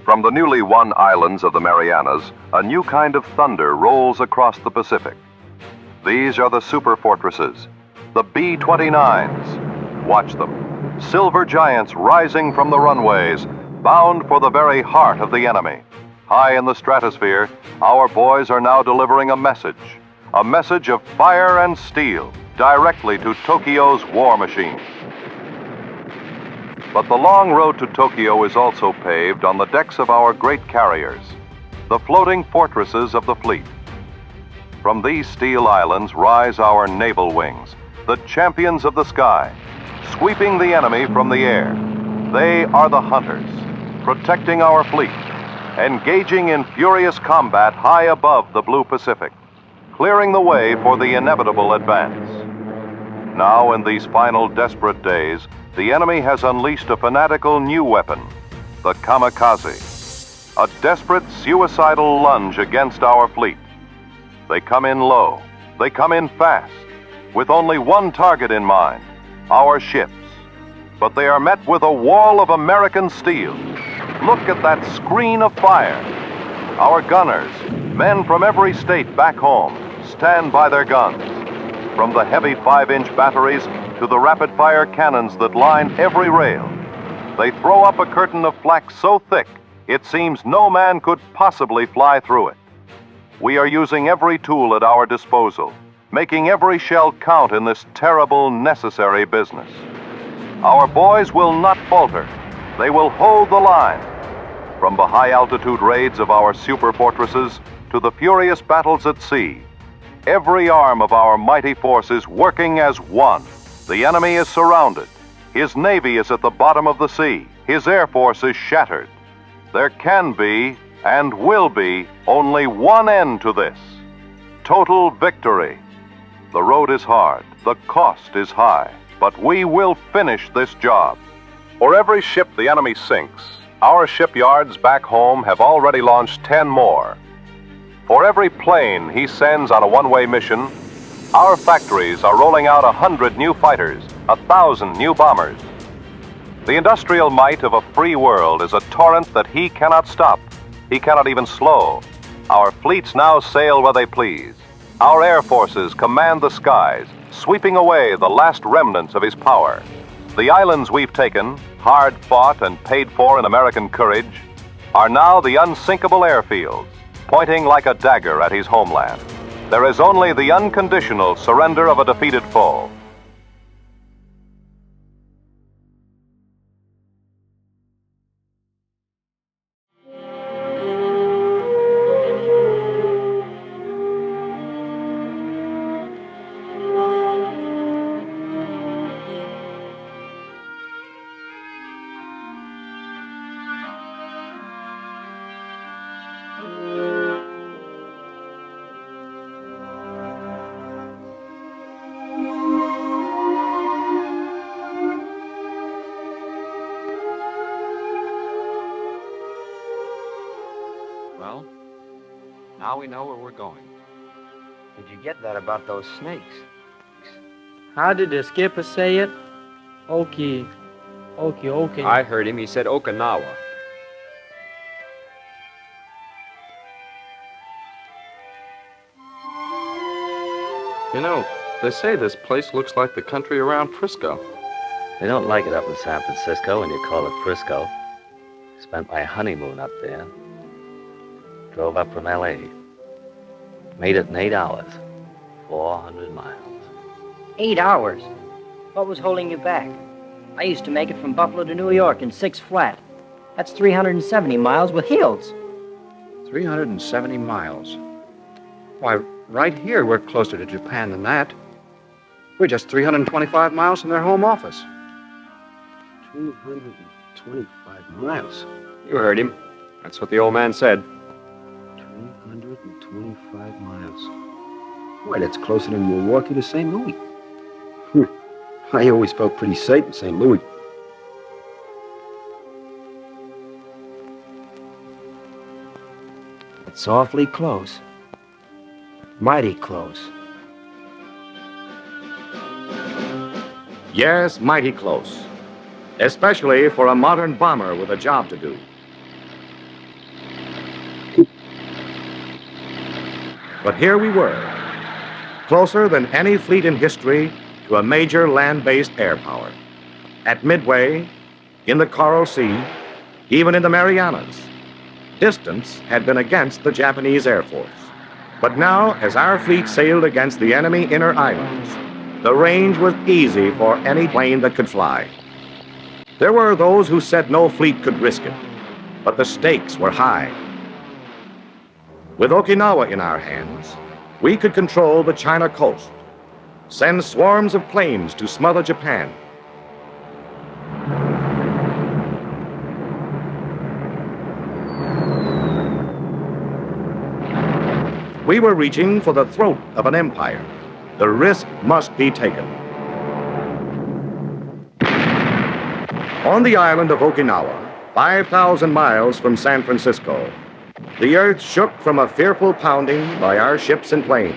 From the newly won islands of the Marianas, a new kind of thunder rolls across the Pacific. These are the superfortresses, the B-29s. Watch them, silver giants rising from the runways, bound for the very heart of the enemy. High in the stratosphere, our boys are now delivering a message of fire and steel, directly to Tokyo's war machine. But the long road to Tokyo is also paved on the decks of our great carriers, the floating fortresses of the fleet. From these steel islands rise our naval wings, the champions of the sky, sweeping the enemy from the air. They are the hunters, protecting our fleet, engaging in furious combat high above the blue Pacific, clearing the way for the inevitable advance. Now, in these final desperate days, the enemy has unleashed a fanatical new weapon, the Kamikaze, a desperate suicidal lunge against our fleet. They come in low, they come in fast, with only one target in mind, our ships. But they are met with a wall of American steel. Look at that screen of fire. Our gunners, men from every state back home, stand by their guns. From the heavy 5-inch batteries to the rapid-fire cannons that line every rail. They throw up a curtain of flak so thick, it seems no man could possibly fly through it. We are using every tool at our disposal, making every shell count in this terrible, necessary business. Our boys will not falter. They will hold the line. From the high-altitude raids of our superfortresses to the furious battles at sea, every arm of our mighty force is working as one. The enemy is surrounded. His navy is at the bottom of the sea. His air force is shattered. There can be, and will be, only one end to this: total victory. The road is hard, the cost is high, but we will finish this job. For every ship the enemy sinks, our shipyards back home have already launched 10 more. For every plane he sends on a one-way mission, our factories are rolling out 100 new fighters, 1,000 new bombers. The industrial might of a free world is a torrent that he cannot stop. He cannot even slow. Our fleets now sail where they please. Our air forces command the skies, sweeping away the last remnants of his power. The islands we've taken, hard fought and paid for in American courage, are now the unsinkable airfields, pointing like a dagger at his homeland. There is only the unconditional surrender of a defeated foe. Well, now we know where we're going. Did you get that about those snakes? How did the skipper say it? Okay. I heard him. He said Okinawa. You know, they say this place looks like the country around Frisco. They don't like it up in San Francisco when you call it Frisco. Spent my honeymoon up there. Drove up from L.A. Made it in 8 hours. 400 miles. 8 hours? What was holding you back? I used to make it from Buffalo to New York in 6 flat. That's 370 miles with hills. 370 miles. Why, right here we're closer to Japan than that. We're just 325 miles from their home office. 225 miles. You heard him. That's what the old man said. 325 miles. Why, that's closer than Milwaukee to St. Louis. I always felt pretty safe in St. Louis. It's awfully close. Mighty close. Yes, mighty close. Especially for a modern bomber with a job to do. But here we were, closer than any fleet in history to a major land-based air power. At Midway, in the Coral Sea, even in the Marianas, distance had been against the Japanese Air Force. But now, as our fleet sailed against the enemy inner islands, the range was easy for any plane that could fly. There were those who said no fleet could risk it, but the stakes were high. With Okinawa in our hands, we could control the China coast, send swarms of planes to smother Japan. We were reaching for the throat of an empire. The risk must be taken. On the island of Okinawa, 5,000 miles from San Francisco, the earth shook from a fearful pounding by our ships and planes.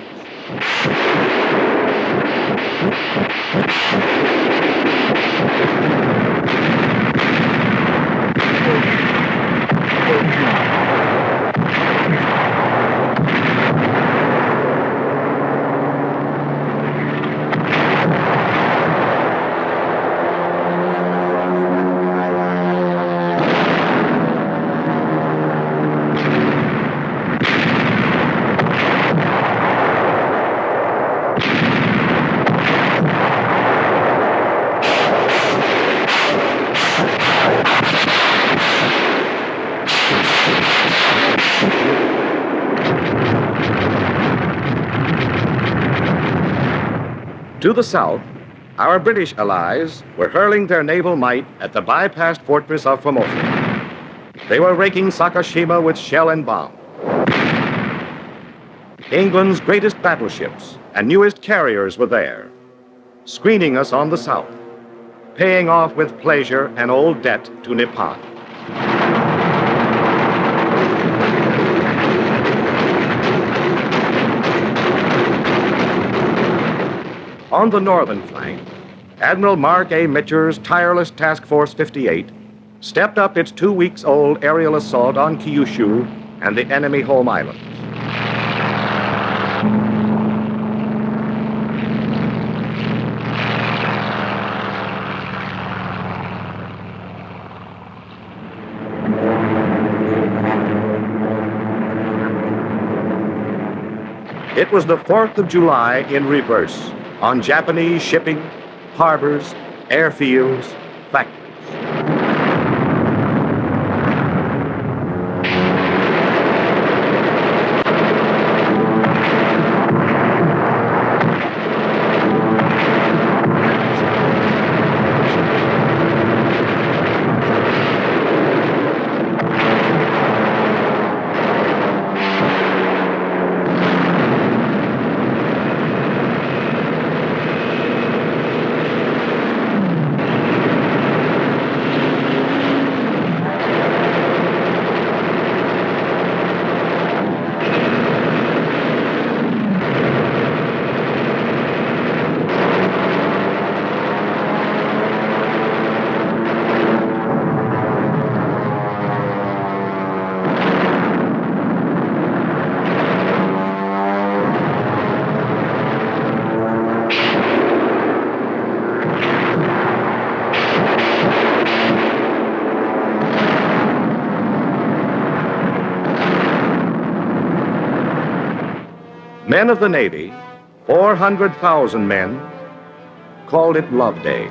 To the south, our British allies were hurling their naval might at the bypassed fortress of Formosa. They were raking Sakashima with shell and bomb. England's greatest battleships and newest carriers were there, screening us on the south, paying off with pleasure an old debt to Nippon. On the northern flank, Admiral Mark A. Mitcher's tireless Task Force 58 stepped up its 2 weeks old aerial assault on Kyushu and the enemy home islands. It was the 4th of July in reverse, on Japanese shipping, harbors, airfields, factories. Men of the Navy, 400,000 men, called it Love Day.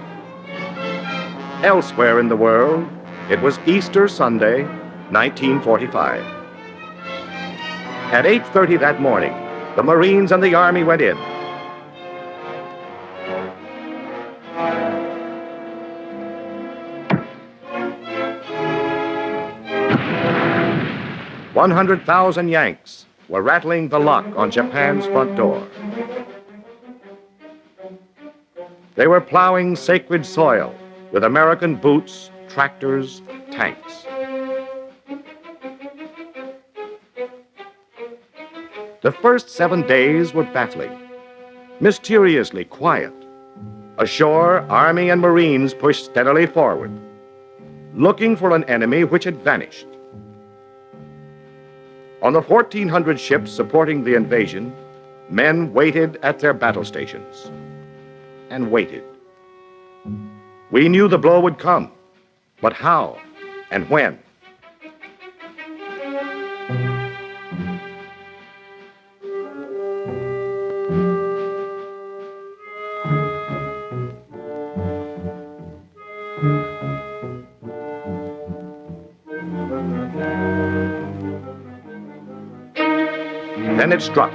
Elsewhere in the world, it was Easter Sunday, 1945. At 8:30 that morning, the Marines and the Army went in. "100,000 Yanks were rattling the lock on Japan's front door. They were plowing sacred soil with American boots, tractors, tanks. The first 7 days were battling, mysteriously quiet. Ashore, Army and Marines pushed steadily forward, looking for an enemy which had vanished. On the 1,400 ships supporting the invasion, men waited at their battle stations and waited. We knew the blow would come, but how and when? Then it struck.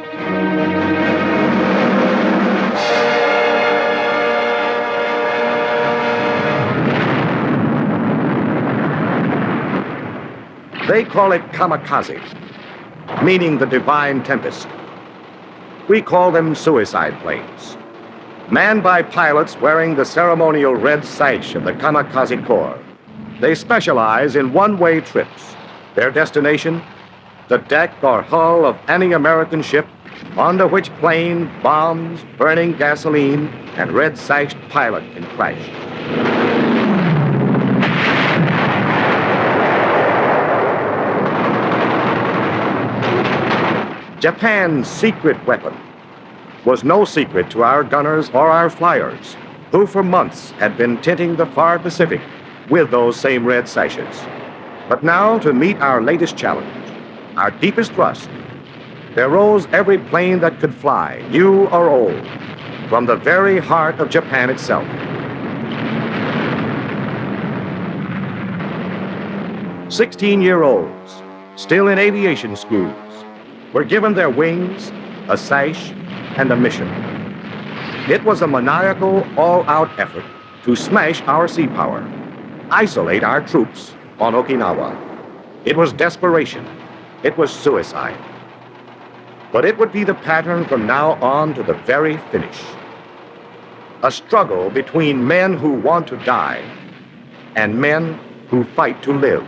They call it Kamikaze, meaning the divine tempest. We call them suicide planes, manned by pilots wearing the ceremonial red sash of the Kamikaze Corps. They specialize in one-way trips. Their destination, the deck or hull of any American ship onto which plane, bombs, burning gasoline, and red-sashed pilot can crash. Japan's secret weapon was no secret to our gunners or our flyers, who for months had been tinting the far Pacific with those same red sashes. But now, to meet our latest challenge, our deepest thrust, there rose every plane that could fly, new or old, from the very heart of Japan itself. 16-year-olds, still in aviation schools, were given their wings, a sash, and a mission. It was a maniacal, all-out effort to smash our sea power, isolate our troops on Okinawa. It was desperation. It was suicide. But it would be the pattern from now on to the very finish. A struggle between men who want to die and men who fight to live.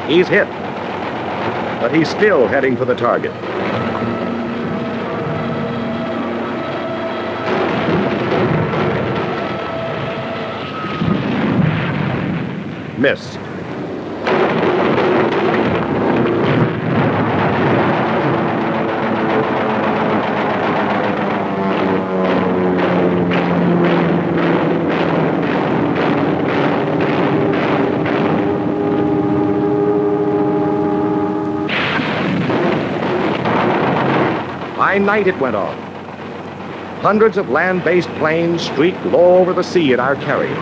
He's hit, but he's still heading for the target. Missed. By night it went on. Hundreds of land-based planes streaked low over the sea at our carrier.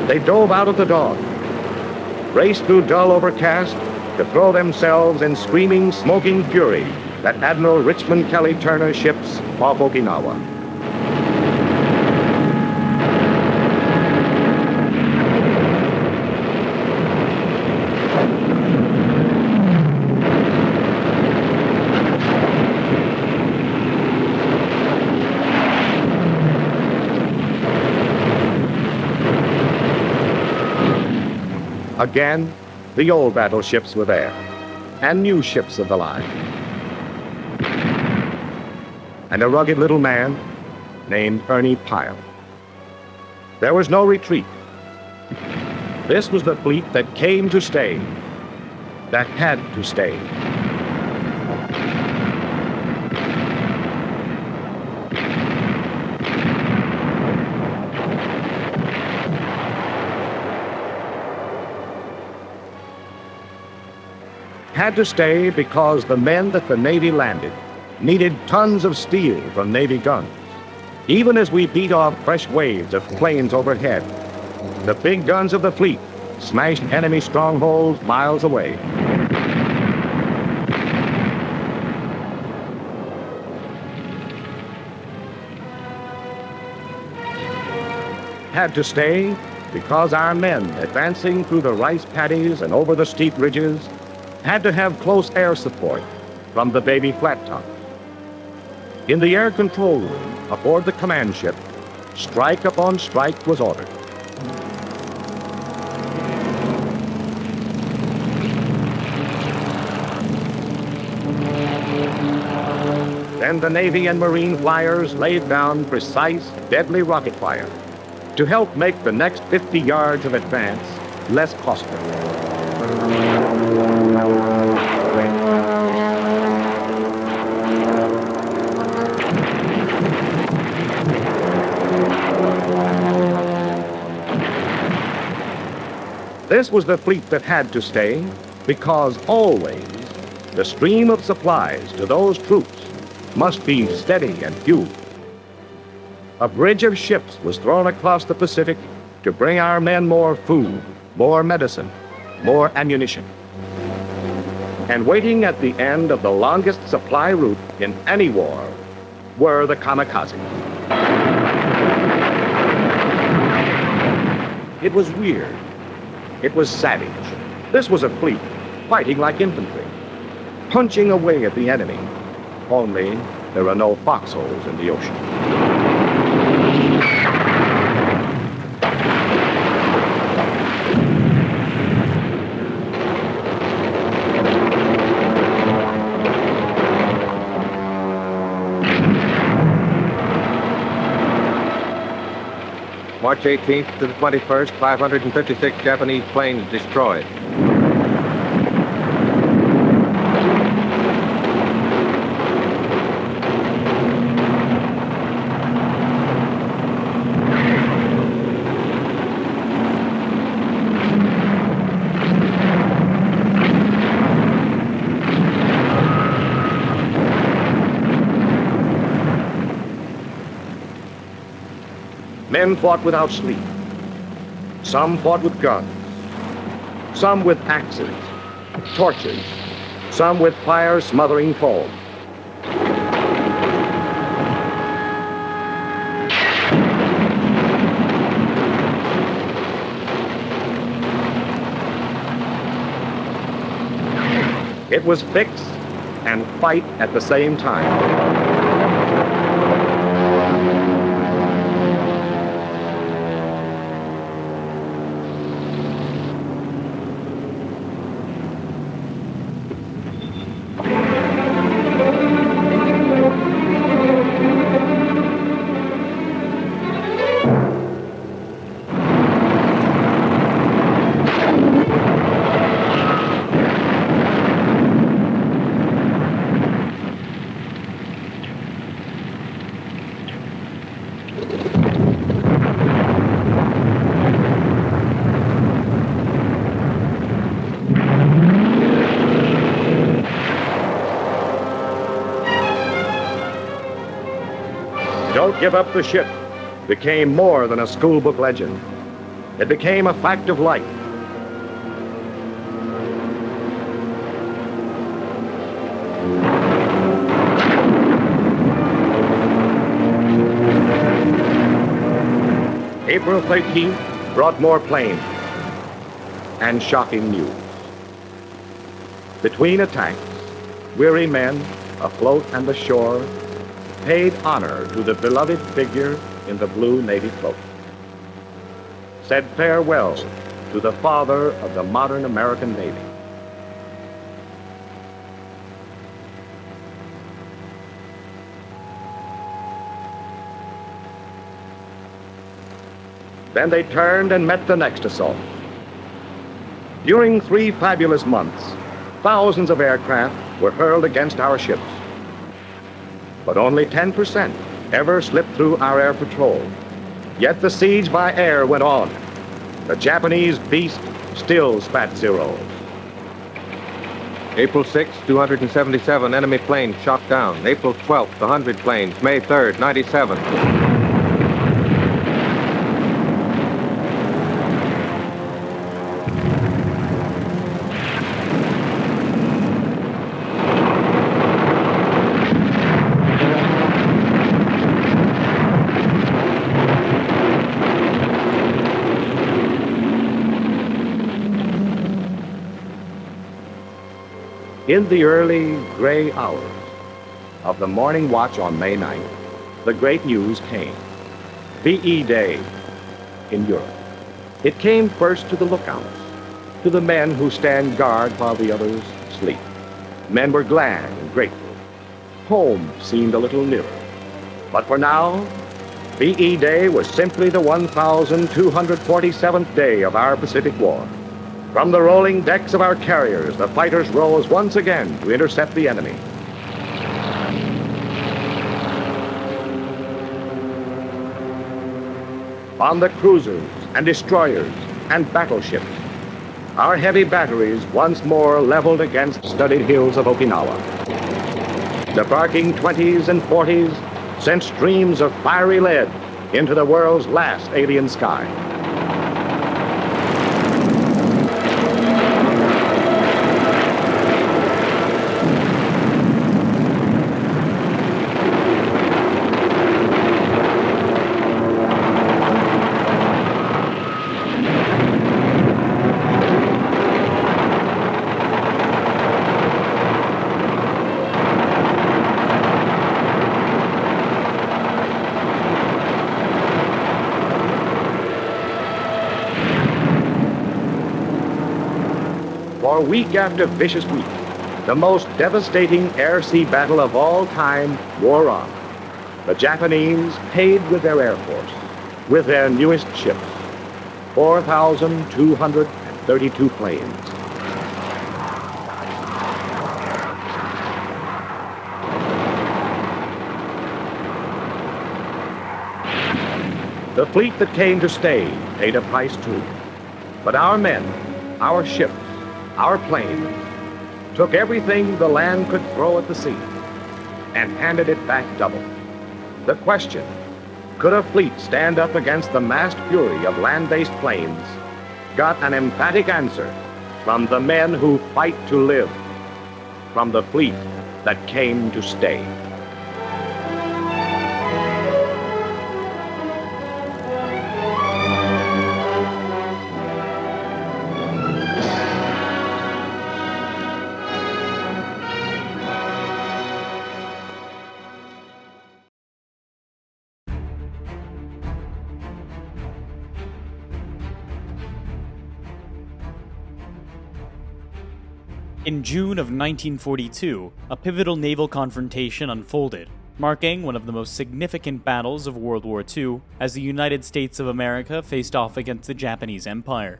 They dove out of the dawn, raced through dull overcast to throw themselves in screaming, smoking fury at Admiral Richmond Kelly Turner's ships off Okinawa. Again, the old battleships were there, and new ships of the line. And a rugged little man named Ernie Pyle. There was no retreat. This was the fleet that came to stay, that had to stay. Had to stay because the men that the Navy landed needed tons of steel from Navy guns. Even as we beat off fresh waves of planes overhead, the big guns of the fleet smashed enemy strongholds miles away. Had to stay because our men advancing through the rice paddies and over the steep ridges had to have close air support from the baby flat top. In the air control room aboard the command ship, strike upon strike was ordered. Then the Navy and Marine flyers laid down precise, deadly rocket fire to help make the next 50 yards of advance less costly. This was the fleet that had to stay because always the stream of supplies to those troops must be steady and few. A bridge of ships was thrown across the Pacific to bring our men more food, more medicine, more ammunition. And waiting at the end of the longest supply route in any war were the Kamikaze. It was weird. It was savage. This was a fleet fighting like infantry, punching away at the enemy. Only there are no foxholes in the ocean. March 18th to the 21st, 556 Japanese planes destroyed. Men fought without sleep. Some fought with guns. Some with axes, torches. Some with fire-smothering foam. It was fix and fight at the same time. Don't Give Up the Ship became more than a schoolbook legend. It became a fact of life. April 13th brought more planes and shocking news. Between attacks, weary men, afloat and ashore, paid honor to the beloved figure in the blue Navy cloak, said farewell to the father of the modern American Navy. Then they turned and met the next assault. During 3 fabulous months, thousands of aircraft were hurled against our ships. But only 10% ever slipped through our air patrol. Yet the siege by air went on. The Japanese beast still spat zeros. April 6, 277 enemy planes shot down. April 12th, 100 planes. May 3rd, 97. In the early gray hours of the morning watch on May 9th, the great news came. VE Day in Europe. It came first to the lookouts, to the men who stand guard while the others sleep. Men were glad and grateful. Home seemed a little nearer. But for now, VE Day was simply the 1,247th day of our Pacific War. From the rolling decks of our carriers, the fighters rose once again to intercept the enemy. On the cruisers and destroyers and battleships, our heavy batteries once more leveled against studded hills of Okinawa. The barking 20s and 40s sent streams of fiery lead into the world's last alien sky. For week after vicious week, the most devastating air-sea battle of all time wore on. The Japanese paid with their Air Force, with their newest ships, 4,232 planes. The fleet that came to stay paid a price too. But our men, our ships, our planes, took everything the land could throw at the sea and handed it back double. The question, could a fleet stand up against the massed fury of land-based planes, got an emphatic answer from the men who fight to live, from the fleet that came to stay. In June of 1942, a pivotal naval confrontation unfolded, marking one of the most significant battles of World War II as the United States of America faced off against the Japanese Empire.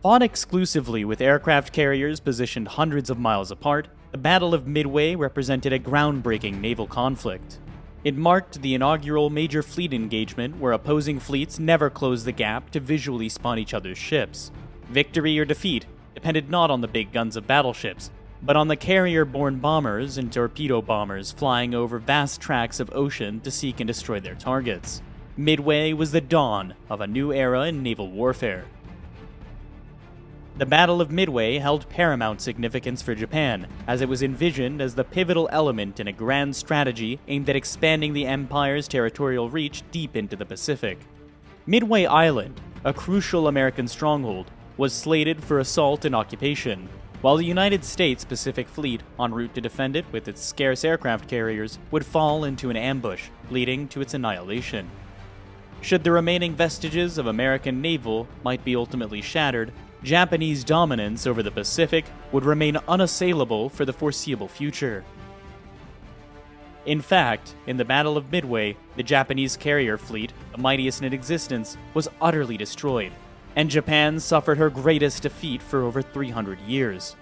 Fought exclusively with aircraft carriers positioned hundreds of miles apart, the Battle of Midway represented a groundbreaking naval conflict. It marked the inaugural major fleet engagement where opposing fleets never closed the gap to visually spot each other's ships. Victory or defeat depended not on the big guns of battleships, but on the carrier-borne bombers and torpedo bombers flying over vast tracts of ocean to seek and destroy their targets. Midway was the dawn of a new era in naval warfare. The Battle of Midway held paramount significance for Japan, as it was envisioned as the pivotal element in a grand strategy aimed at expanding the Empire's territorial reach deep into the Pacific. Midway Island, a crucial American stronghold, was slated for assault and occupation, while the United States Pacific Fleet, en route to defend it with its scarce aircraft carriers, would fall into an ambush, leading to its annihilation. Should the remaining vestiges of American naval might be ultimately shattered, Japanese dominance over the Pacific would remain unassailable for the foreseeable future. In fact, in the Battle of Midway, the Japanese carrier fleet, the mightiest in existence, was utterly destroyed, and Japan suffered her greatest defeat for over 300 years.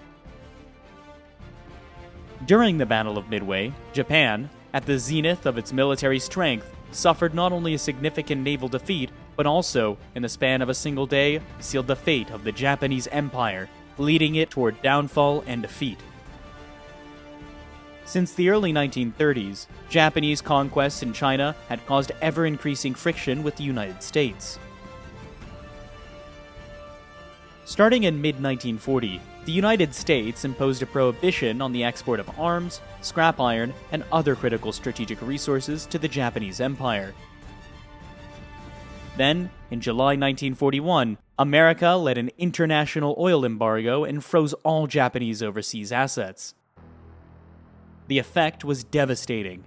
During the Battle of Midway, Japan, at the zenith of its military strength, suffered not only a significant naval defeat, but also, in the span of a single day, sealed the fate of the Japanese Empire, leading it toward downfall and defeat. Since the early 1930s, Japanese conquests in China had caused ever-increasing friction with the United States. Starting in mid-1940, the United States imposed a prohibition on the export of arms, scrap iron, and other critical strategic resources to the Japanese Empire. Then, in July 1941, America led an international oil embargo and froze all Japanese overseas assets. The effect was devastating.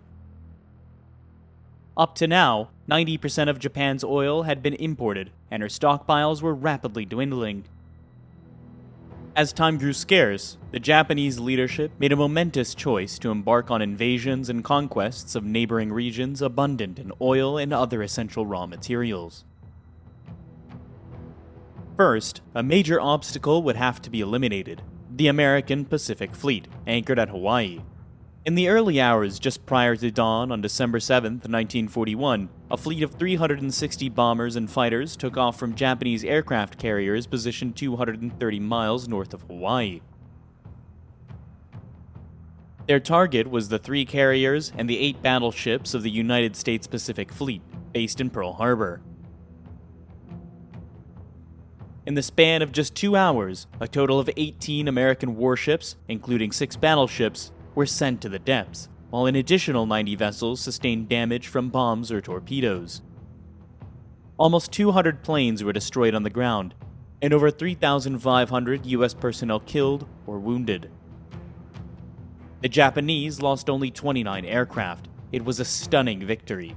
Up to now, 90% of Japan's oil had been imported, and her stockpiles were rapidly dwindling. As time grew scarce, the Japanese leadership made a momentous choice to embark on invasions and conquests of neighboring regions abundant in oil and other essential raw materials. First, a major obstacle would have to be eliminated: the American Pacific Fleet, anchored at Hawaii. In the early hours just prior to dawn on December 7, 1941, a fleet of 360 bombers and fighters took off from Japanese aircraft carriers positioned 230 miles north of Hawaii. Their target was the 3 carriers and the 8 battleships of the United States Pacific Fleet, based in Pearl Harbor. In the span of just 2 hours, a total of 18 American warships, including 6 battleships, were sent to the depths, while an additional 90 vessels sustained damage from bombs or torpedoes. Almost 200 planes were destroyed on the ground, and over 3,500 U.S. personnel killed or wounded. The Japanese lost only 29 aircraft. It was a stunning victory.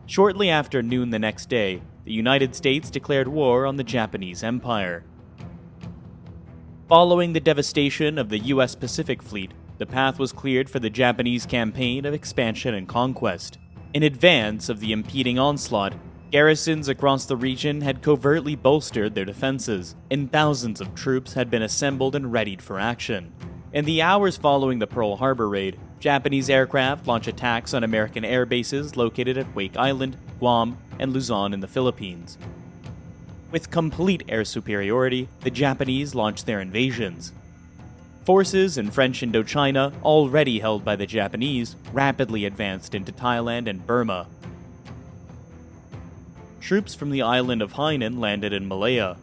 Shortly after noon the next day, the United States declared war on the Japanese Empire. Following the devastation of the U.S. Pacific Fleet, the path was cleared for the Japanese campaign of expansion and conquest. In advance of the impending onslaught, garrisons across the region had covertly bolstered their defenses, and thousands of troops had been assembled and readied for action. In the hours following the Pearl Harbor raid, Japanese aircraft launched attacks on American air bases located at Wake Island, Guam, and Luzon in the Philippines. With complete air superiority, the Japanese launched their invasions. Forces in French Indochina, already held by the Japanese, rapidly advanced into Thailand and Burma. Troops from the island of Hainan landed in Malaya.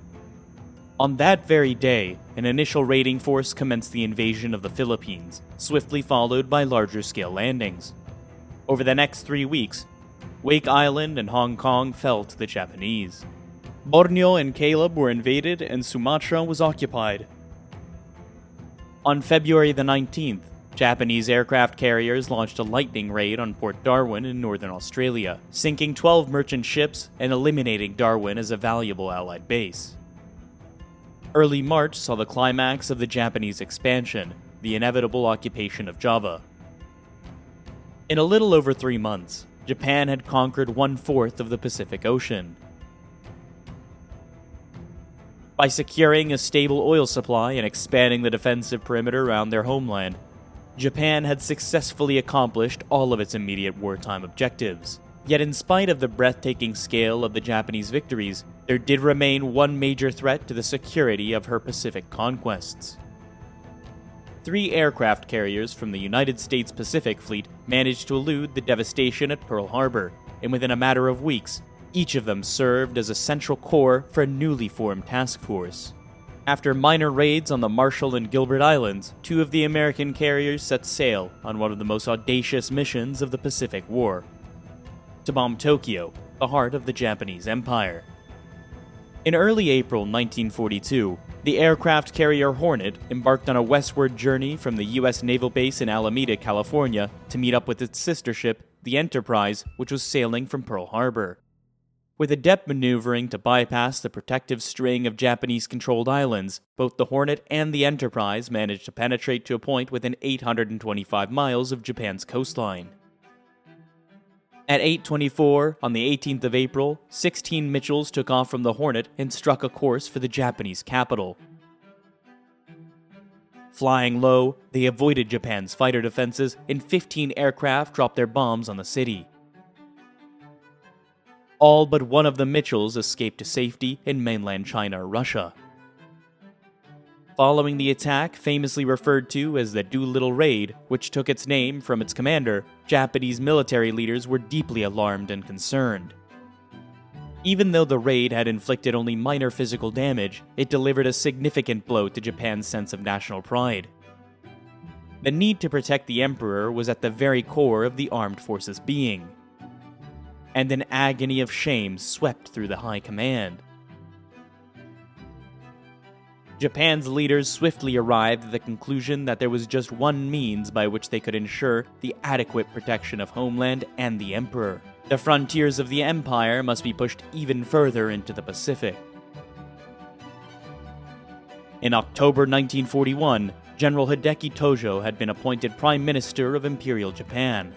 On that very day, an initial raiding force commenced the invasion of the Philippines, swiftly followed by larger-scale landings. Over the next 3 weeks, Wake Island and Hong Kong fell to the Japanese. Borneo and Caleb were invaded and Sumatra was occupied. On February the 19th, Japanese aircraft carriers launched a lightning raid on Port Darwin in northern Australia, sinking 12 merchant ships and eliminating Darwin as a valuable Allied base. Early March saw the climax of the Japanese expansion, the inevitable occupation of Java. In a little over 3 months, Japan had conquered 1/4 of the Pacific Ocean. By securing a stable oil supply and expanding the defensive perimeter around their homeland, Japan had successfully accomplished all of its immediate wartime objectives. Yet in spite of the breathtaking scale of the Japanese victories, there did remain one major threat to the security of her Pacific conquests. 3 aircraft carriers from the United States Pacific Fleet managed to elude the devastation at Pearl Harbor, and within a matter of weeks, each of them served as a central core for a newly formed task force. After minor raids on the Marshall and Gilbert Islands, 2 of the American carriers set sail on one of the most audacious missions of the Pacific War: to bomb Tokyo, the heart of the Japanese Empire. In early April 1942, the aircraft carrier Hornet embarked on a westward journey from the U.S. naval base in Alameda, California, to meet up with its sister ship, the Enterprise, which was sailing from Pearl Harbor. With adept maneuvering to bypass the protective string of Japanese-controlled islands, both the Hornet and the Enterprise managed to penetrate to a point within 825 miles of Japan's coastline. At 8:24 on the 18th of April, 16 Mitchells took off from the Hornet and struck a course for the Japanese capital. Flying low, they avoided Japan's fighter defenses, and 15 aircraft dropped their bombs on the city. All but one of the Mitchells escaped to safety in mainland China or Russia. Following the attack, famously referred to as the Doolittle Raid, which took its name from its commander, Japanese military leaders were deeply alarmed and concerned. Even though the raid had inflicted only minor physical damage, it delivered a significant blow to Japan's sense of national pride. The need to protect the emperor was at the very core of the armed forces' being, and an agony of shame swept through the high command. Japan's leaders swiftly arrived at the conclusion that there was just one means by which they could ensure the adequate protection of homeland and the emperor. The frontiers of the empire must be pushed even further into the Pacific. In October 1941, General Hideki Tojo had been appointed Prime Minister of Imperial Japan.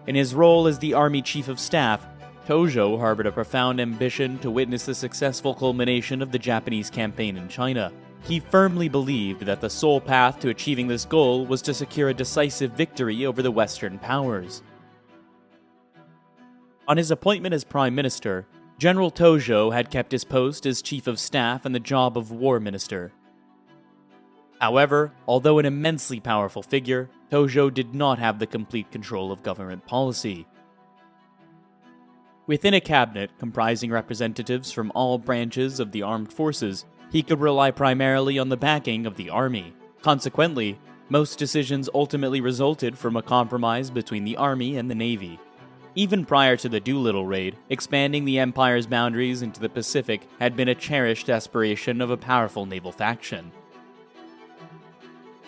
In his role as the Army Chief of Staff, Tojo harbored a profound ambition to witness the successful culmination of the Japanese campaign in China. He firmly believed that the sole path to achieving this goal was to secure a decisive victory over the Western powers. On his appointment as Prime Minister, General Tojo had kept his post as Chief of Staff and the job of War Minister. However, although an immensely powerful figure, Tojo did not have the complete control of government policy. Within a cabinet comprising representatives from all branches of the armed forces, he could rely primarily on the backing of the army. Consequently, most decisions ultimately resulted from a compromise between the army and the navy. Even prior to the Doolittle Raid, expanding the empire's boundaries into the Pacific had been a cherished aspiration of a powerful naval faction.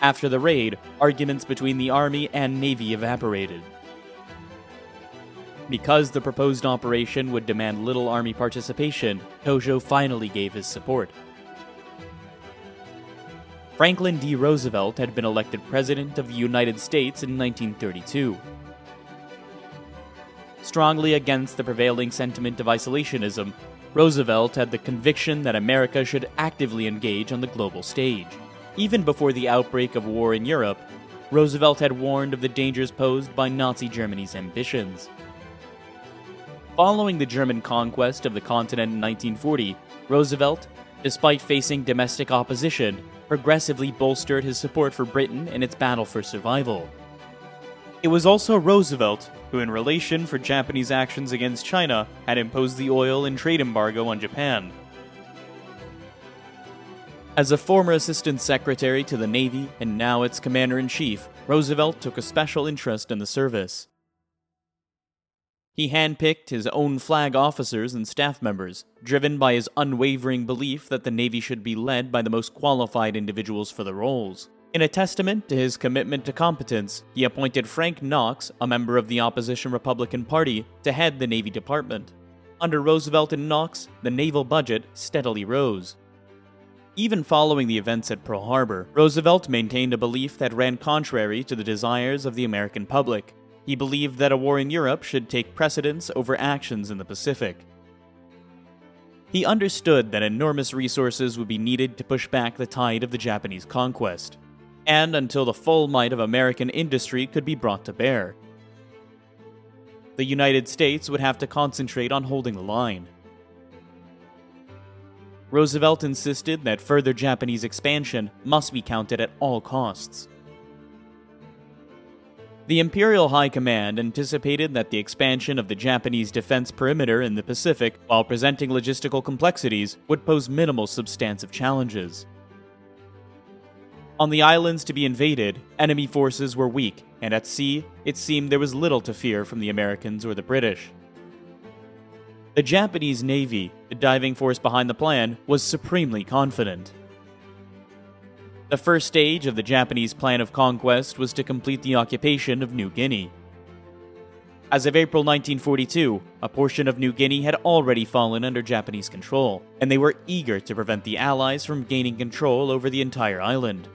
After the raid, arguments between the army and navy evaporated. Because the proposed operation would demand little army participation, Tojo finally gave his support. Franklin D. Roosevelt had been elected President of the United States in 1932. Strongly against the prevailing sentiment of isolationism, Roosevelt had the conviction that America should actively engage on the global stage. Even before the outbreak of war in Europe, Roosevelt had warned of the dangers posed by Nazi Germany's ambitions. Following the German conquest of the continent in 1940, Roosevelt, despite facing domestic opposition, progressively bolstered his support for Britain in its battle for survival. It was also Roosevelt who, in relation for Japanese actions against China, had imposed the oil and trade embargo on Japan. As a former Assistant Secretary to the Navy and now its Commander-in-Chief, Roosevelt took a special interest in the service. He handpicked his own flag officers and staff members, driven by his unwavering belief that the Navy should be led by the most qualified individuals for the roles. In a testament to his commitment to competence, he appointed Frank Knox, a member of the opposition Republican Party, to head the Navy Department. Under Roosevelt and Knox, the naval budget steadily rose. Even following the events at Pearl Harbor, Roosevelt maintained a belief that ran contrary to the desires of the American public. He believed that a war in Europe should take precedence over actions in the Pacific. He understood that enormous resources would be needed to push back the tide of the Japanese conquest, and until the full might of American industry could be brought to bear. The United States would have to concentrate on holding the line. Roosevelt insisted that further Japanese expansion must be counted at all costs. The Imperial High Command anticipated that the expansion of the Japanese defense perimeter in the Pacific, while presenting logistical complexities, would pose minimal substantive challenges. On the islands to be invaded, enemy forces were weak, and at sea, it seemed there was little to fear from the Americans or the British. The Japanese Navy, the diving force behind the plan, was supremely confident. The first stage of the Japanese plan of conquest was to complete the occupation of New Guinea. As of April 1942, a portion of New Guinea had already fallen under Japanese control, and they were eager to prevent the Allies from gaining control over the entire island.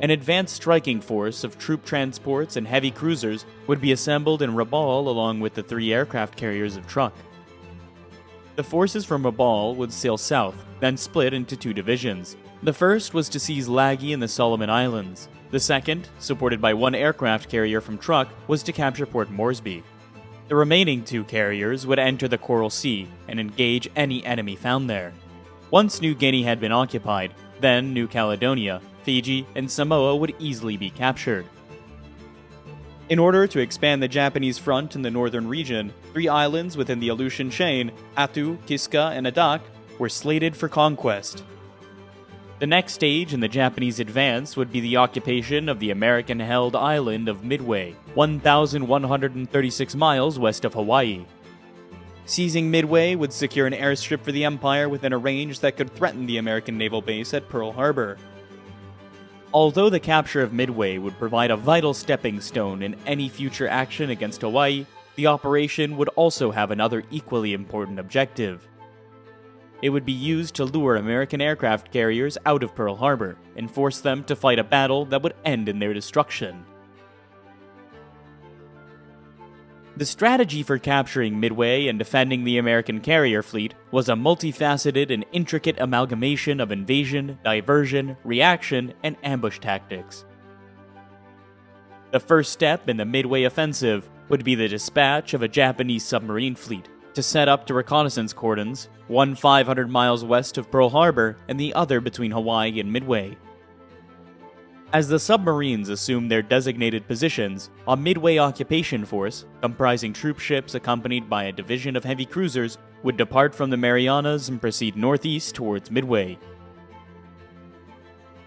An advanced striking force of troop transports and heavy cruisers would be assembled in Rabaul along with the 3 aircraft carriers of Truk. The forces from Rabaul would sail south, then split into two divisions. The first was to seize Laggy and the Solomon Islands. The second, supported by one aircraft carrier from Truk, was to capture Port Moresby. The remaining two carriers would enter the Coral Sea and engage any enemy found there. Once New Guinea had been occupied, then New Caledonia, Fiji, and Samoa would easily be captured. In order to expand the Japanese front in the northern region, 3 islands within the Aleutian chain, Attu, Kiska, and Adak, were slated for conquest. The next stage in the Japanese advance would be the occupation of the American-held island of Midway, 1,136 miles west of Hawaii. Seizing Midway would secure an airstrip for the Empire within a range that could threaten the American naval base at Pearl Harbor. Although the capture of Midway would provide a vital stepping stone in any future action against Hawaii, the operation would also have another equally important objective. It would be used to lure American aircraft carriers out of Pearl Harbor and force them to fight a battle that would end in their destruction. The strategy for capturing Midway and defending the American carrier fleet was a multifaceted and intricate amalgamation of invasion, diversion, reaction, and ambush tactics. The first step in the Midway offensive would be the dispatch of a Japanese submarine fleet to set up to reconnaissance cordons, one 500 miles west of Pearl Harbor and the other between Hawaii and Midway. As the submarines assumed their designated positions, a Midway occupation force, comprising troop ships accompanied by a division of heavy cruisers, would depart from the Marianas and proceed northeast towards Midway.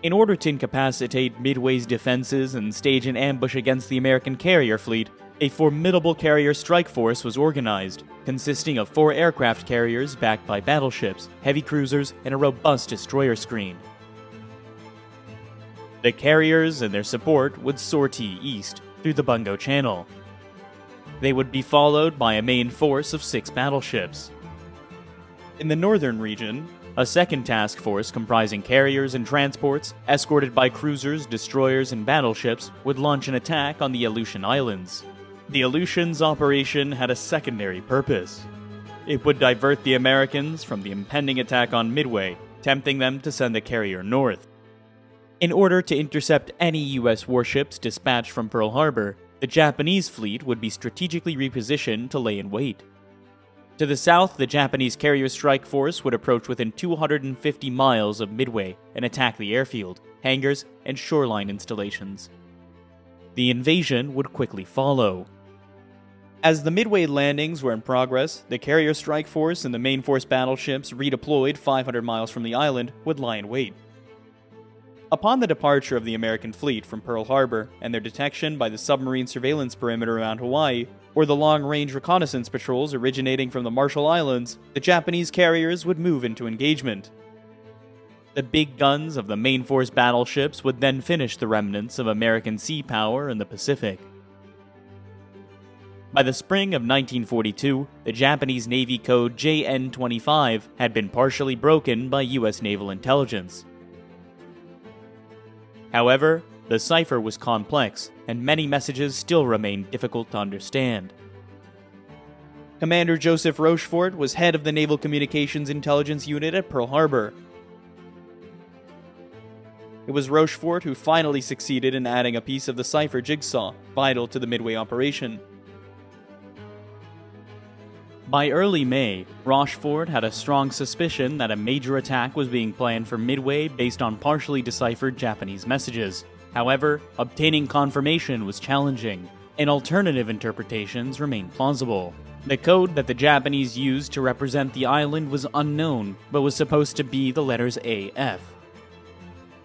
In order to incapacitate Midway's defenses and stage an ambush against the American carrier fleet, a formidable carrier strike force was organized, consisting of 4 aircraft carriers backed by battleships, heavy cruisers, and a robust destroyer screen. The carriers and their support would sortie east through the Bungo Channel. They would be followed by a main force of 6 battleships. In the northern region, a second task force comprising carriers and transports, escorted by cruisers, destroyers, and battleships, would launch an attack on the Aleutian Islands. The Aleutians' operation had a secondary purpose. It would divert the Americans from the impending attack on Midway, tempting them to send the carrier north. In order to intercept any U.S. warships dispatched from Pearl Harbor, the Japanese fleet would be strategically repositioned to lay in wait. To the south, the Japanese carrier strike force would approach within 250 miles of Midway and attack the airfield, hangars, and shoreline installations. The invasion would quickly follow. As the Midway landings were in progress, the carrier strike force and the main force battleships redeployed 500 miles from the island would lie in wait. Upon the departure of the American fleet from Pearl Harbor and their detection by the submarine surveillance perimeter around Hawaii, or the long-range reconnaissance patrols originating from the Marshall Islands, the Japanese carriers would move into engagement. The big guns of the main force battleships would then finish the remnants of American sea power in the Pacific. By the spring of 1942, the Japanese Navy code JN-25 had been partially broken by U.S. naval intelligence. However, the cipher was complex, and many messages still remained difficult to understand. Commander Joseph Rochefort was head of the Naval Communications Intelligence Unit at Pearl Harbor. It was Rochefort who finally succeeded in adding a piece of the cipher jigsaw, vital to the Midway operation. By early May, Rochefort had a strong suspicion that a major attack was being planned for Midway based on partially deciphered Japanese messages. However, obtaining confirmation was challenging, and alternative interpretations remained plausible. The code that the Japanese used to represent the island was unknown, but was supposed to be the letters AF.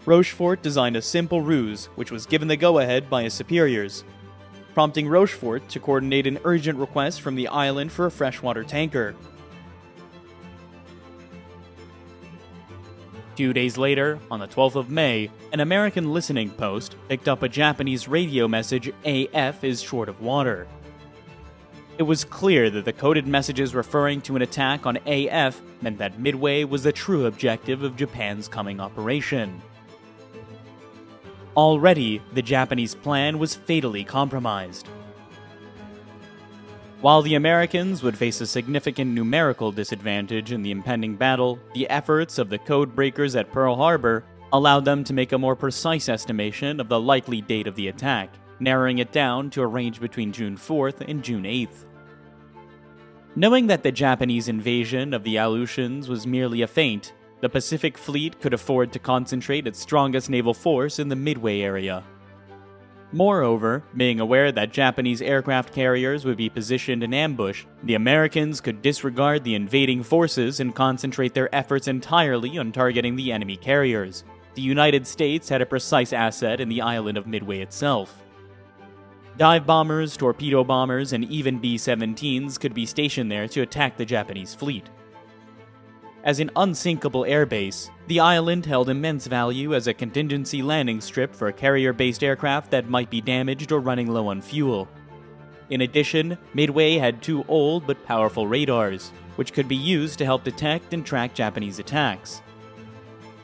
Rochefort designed a simple ruse, which was given the go-ahead by his superiors, prompting Rochefort to coordinate an urgent request from the island for a freshwater tanker. 2 days later, on the 12th of May, an American listening post picked up a Japanese radio message, AF is short of water. It was clear that the coded messages referring to an attack on AF meant that Midway was the true objective of Japan's coming operation. Already, the Japanese plan was fatally compromised. While the Americans would face a significant numerical disadvantage in the impending battle, the efforts of the code breakers at Pearl Harbor allowed them to make a more precise estimation of the likely date of the attack, narrowing it down to a range between June 4th and June 8th. Knowing that the Japanese invasion of the Aleutians was merely a feint, the Pacific Fleet could afford to concentrate its strongest naval force in the Midway area. Moreover, being aware that Japanese aircraft carriers would be positioned in ambush, the Americans could disregard the invading forces and concentrate their efforts entirely on targeting the enemy carriers. The United States had a precise asset in the island of Midway itself. Dive bombers, torpedo bombers, and even B-17s could be stationed there to attack the Japanese fleet. As an unsinkable airbase, the island held immense value as a contingency landing strip for carrier-based aircraft that might be damaged or running low on fuel. In addition, Midway had two old but powerful radars, which could be used to help detect and track Japanese attacks.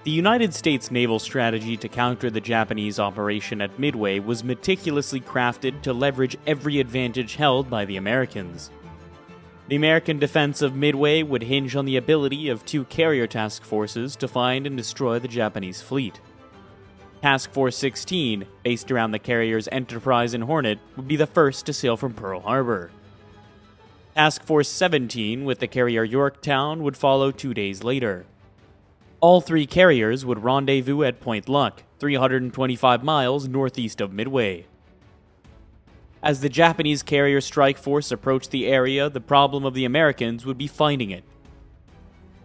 The United States naval strategy to counter the Japanese operation at Midway was meticulously crafted to leverage every advantage held by the Americans. The American defense of Midway would hinge on the ability of two carrier task forces to find and destroy the Japanese fleet. Task Force 16, based around the carriers Enterprise and Hornet, would be the first to sail from Pearl Harbor. Task Force 17, with the carrier Yorktown, would follow 2 days later. All three carriers would rendezvous at Point Luck, 325 miles northeast of Midway. As the Japanese carrier strike force approached the area, the problem of the Americans would be finding it.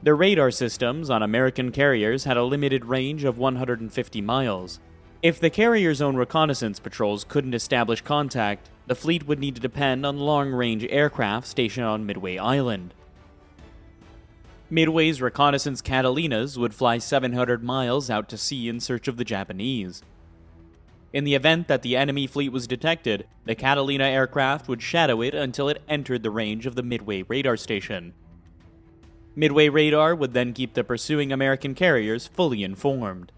The radar systems on American carriers had a limited range of 150 miles. If the carrier's own reconnaissance patrols couldn't establish contact, the fleet would need to depend on long-range aircraft stationed on Midway Island. Midway's reconnaissance Catalinas would fly 700 miles out to sea in search of the Japanese. In the event that the enemy fleet was detected, the Catalina aircraft would shadow it until it entered the range of the Midway radar station. Midway radar would then keep the pursuing American carriers fully informed.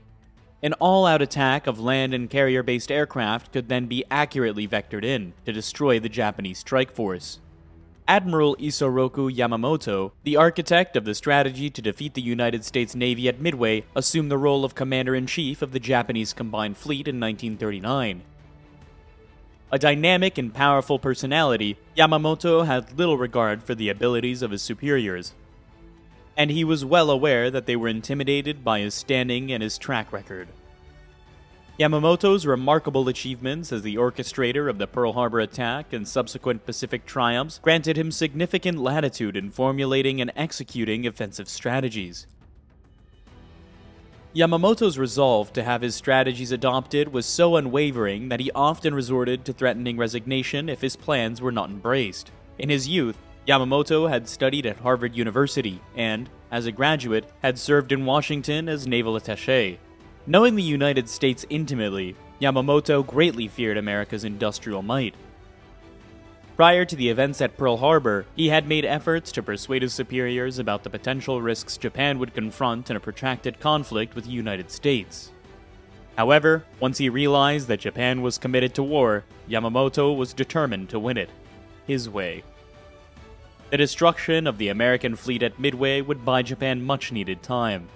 An all-out attack of land and carrier-based aircraft could then be accurately vectored in to destroy the Japanese strike force. Admiral Isoroku Yamamoto, the architect of the strategy to defeat the United States Navy at Midway, assumed the role of Commander-in-Chief of the Japanese Combined Fleet in 1939. A dynamic and powerful personality, Yamamoto had little regard for the abilities of his superiors, and he was well aware that they were intimidated by his standing and his track record. Yamamoto's remarkable achievements as the orchestrator of the Pearl Harbor attack and subsequent Pacific triumphs granted him significant latitude in formulating and executing offensive strategies. Yamamoto's resolve to have his strategies adopted was so unwavering that he often resorted to threatening resignation if his plans were not embraced. In his youth, Yamamoto had studied at Harvard University and, as a graduate, had served in Washington as naval attaché. Knowing the United States intimately, Yamamoto greatly feared America's industrial might. Prior to the events at Pearl Harbor, he had made efforts to persuade his superiors about the potential risks Japan would confront in a protracted conflict with the United States. However, once he realized that Japan was committed to war, Yamamoto was determined to win it, his way. The destruction of the American fleet at Midway would buy Japan much-needed time.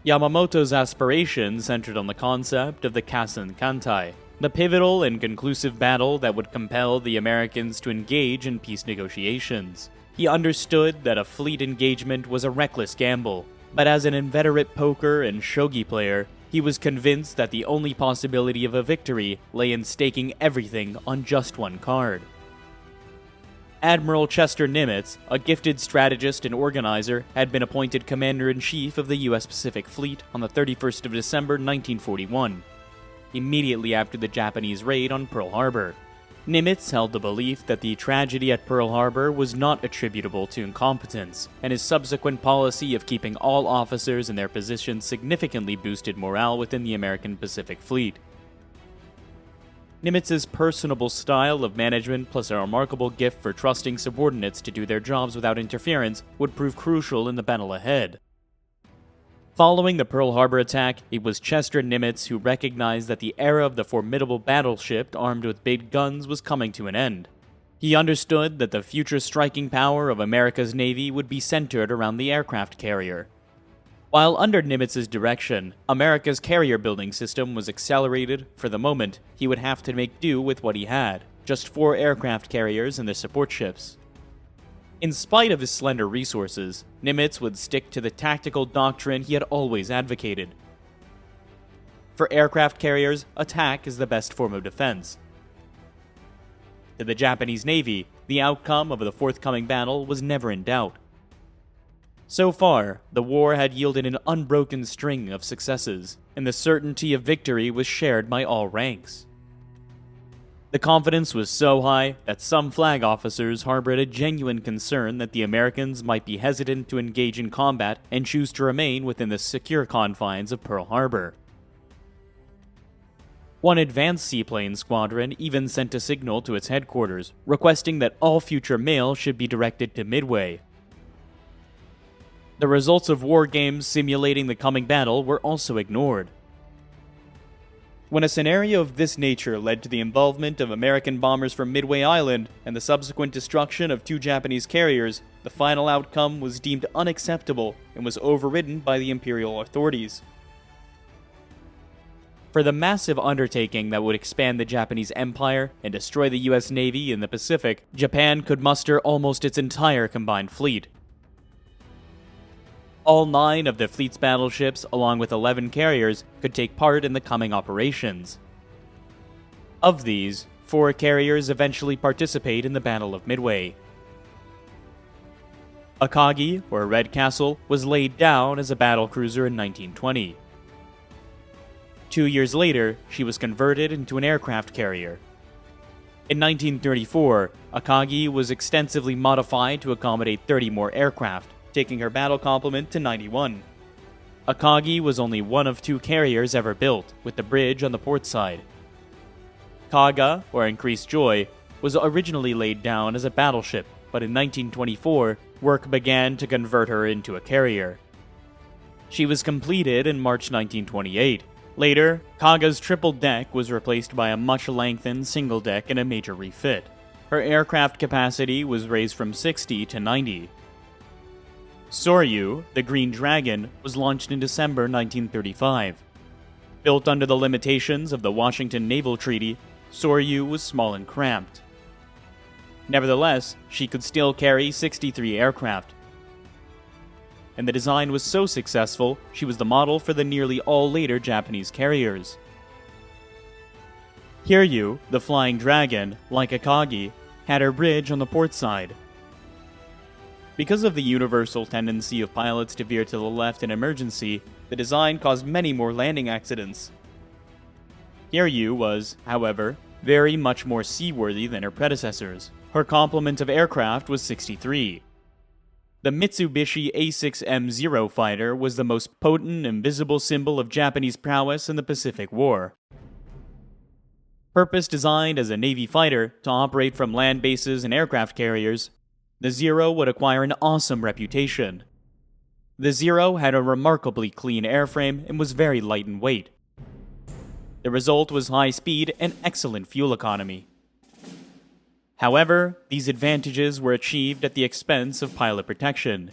Yamamoto's aspirations centered on the concept of the Kasen Kantai, the pivotal and conclusive battle that would compel the Americans to engage in peace negotiations. He understood that a fleet engagement was a reckless gamble, but as an inveterate poker and shogi player, he was convinced that the only possibility of a victory lay in staking everything on just one card. Admiral Chester Nimitz, a gifted strategist and organizer, had been appointed Commander-in-Chief of the U.S. Pacific Fleet on the 31st of December 1941, immediately after the Japanese raid on Pearl Harbor. Nimitz held the belief that the tragedy at Pearl Harbor was not attributable to incompetence, and his subsequent policy of keeping all officers in their positions significantly boosted morale within the American Pacific Fleet. Nimitz's personable style of management plus a remarkable gift for trusting subordinates to do their jobs without interference would prove crucial in the battle ahead. Following the Pearl Harbor attack, it was Chester Nimitz who recognized that the era of the formidable battleship armed with big guns was coming to an end. He understood that the future striking power of America's Navy would be centered around the aircraft carrier. While under Nimitz's direction, America's carrier building system was accelerated, for the moment, he would have to make do with what he had, just 4 aircraft carriers and their support ships. In spite of his slender resources, Nimitz would stick to the tactical doctrine he had always advocated. For aircraft carriers, attack is the best form of defense. To the Japanese Navy, the outcome of the forthcoming battle was never in doubt. So far, the war had yielded an unbroken string of successes, and the certainty of victory was shared by all ranks. The confidence was so high that some flag officers harbored a genuine concern that the Americans might be hesitant to engage in combat and choose to remain within the secure confines of Pearl Harbor. One advanced seaplane squadron even sent a signal to its headquarters, requesting that all future mail should be directed to Midway. The results of war games simulating the coming battle were also ignored. When a scenario of this nature led to the involvement of American bombers from Midway Island and the subsequent destruction of 2 Japanese carriers, the final outcome was deemed unacceptable and was overridden by the Imperial authorities. For the massive undertaking that would expand the Japanese Empire and destroy the US Navy in the Pacific, Japan could muster almost its entire combined fleet. All 9 of the fleet's battleships, along with 11 carriers, could take part in the coming operations. Of these, 4 carriers eventually participate in the Battle of Midway. Akagi, or Red Castle, was laid down as a battlecruiser in 1920. 2 years later, she was converted into an aircraft carrier. In 1934, Akagi was extensively modified to accommodate 30 more aircraft, taking her battle complement to 91. Akagi was only one of 2 carriers ever built, with the bridge on the port side. Kaga, or Increased Joy, was originally laid down as a battleship, but in 1924, work began to convert her into a carrier. She was completed in March 1928. Later, Kaga's triple deck was replaced by a much lengthened single deck and a major refit. Her aircraft capacity was raised from 60 to 90. Soryu, the Green Dragon, was launched in December 1935. Built under the limitations of the Washington Naval Treaty, Soryu was small and cramped. Nevertheless, she could still carry 63 aircraft. And the design was so successful, she was the model for the nearly all later Japanese carriers. Hiryu, the Flying Dragon, like Akagi, had her bridge on the port side. Because of the universal tendency of pilots to veer to the left in emergency, the design caused many more landing accidents. Hiryu was, however, very much more seaworthy than her predecessors. Her complement of aircraft was 63. The Mitsubishi A6M0 fighter was the most potent and visible symbol of Japanese prowess in the Pacific War. Purpose-designed as a Navy fighter to operate from land bases and aircraft carriers, the Zero would acquire an awesome reputation. The Zero had a remarkably clean airframe and was very light in weight. The result was high speed and excellent fuel economy. However, these advantages were achieved at the expense of pilot protection.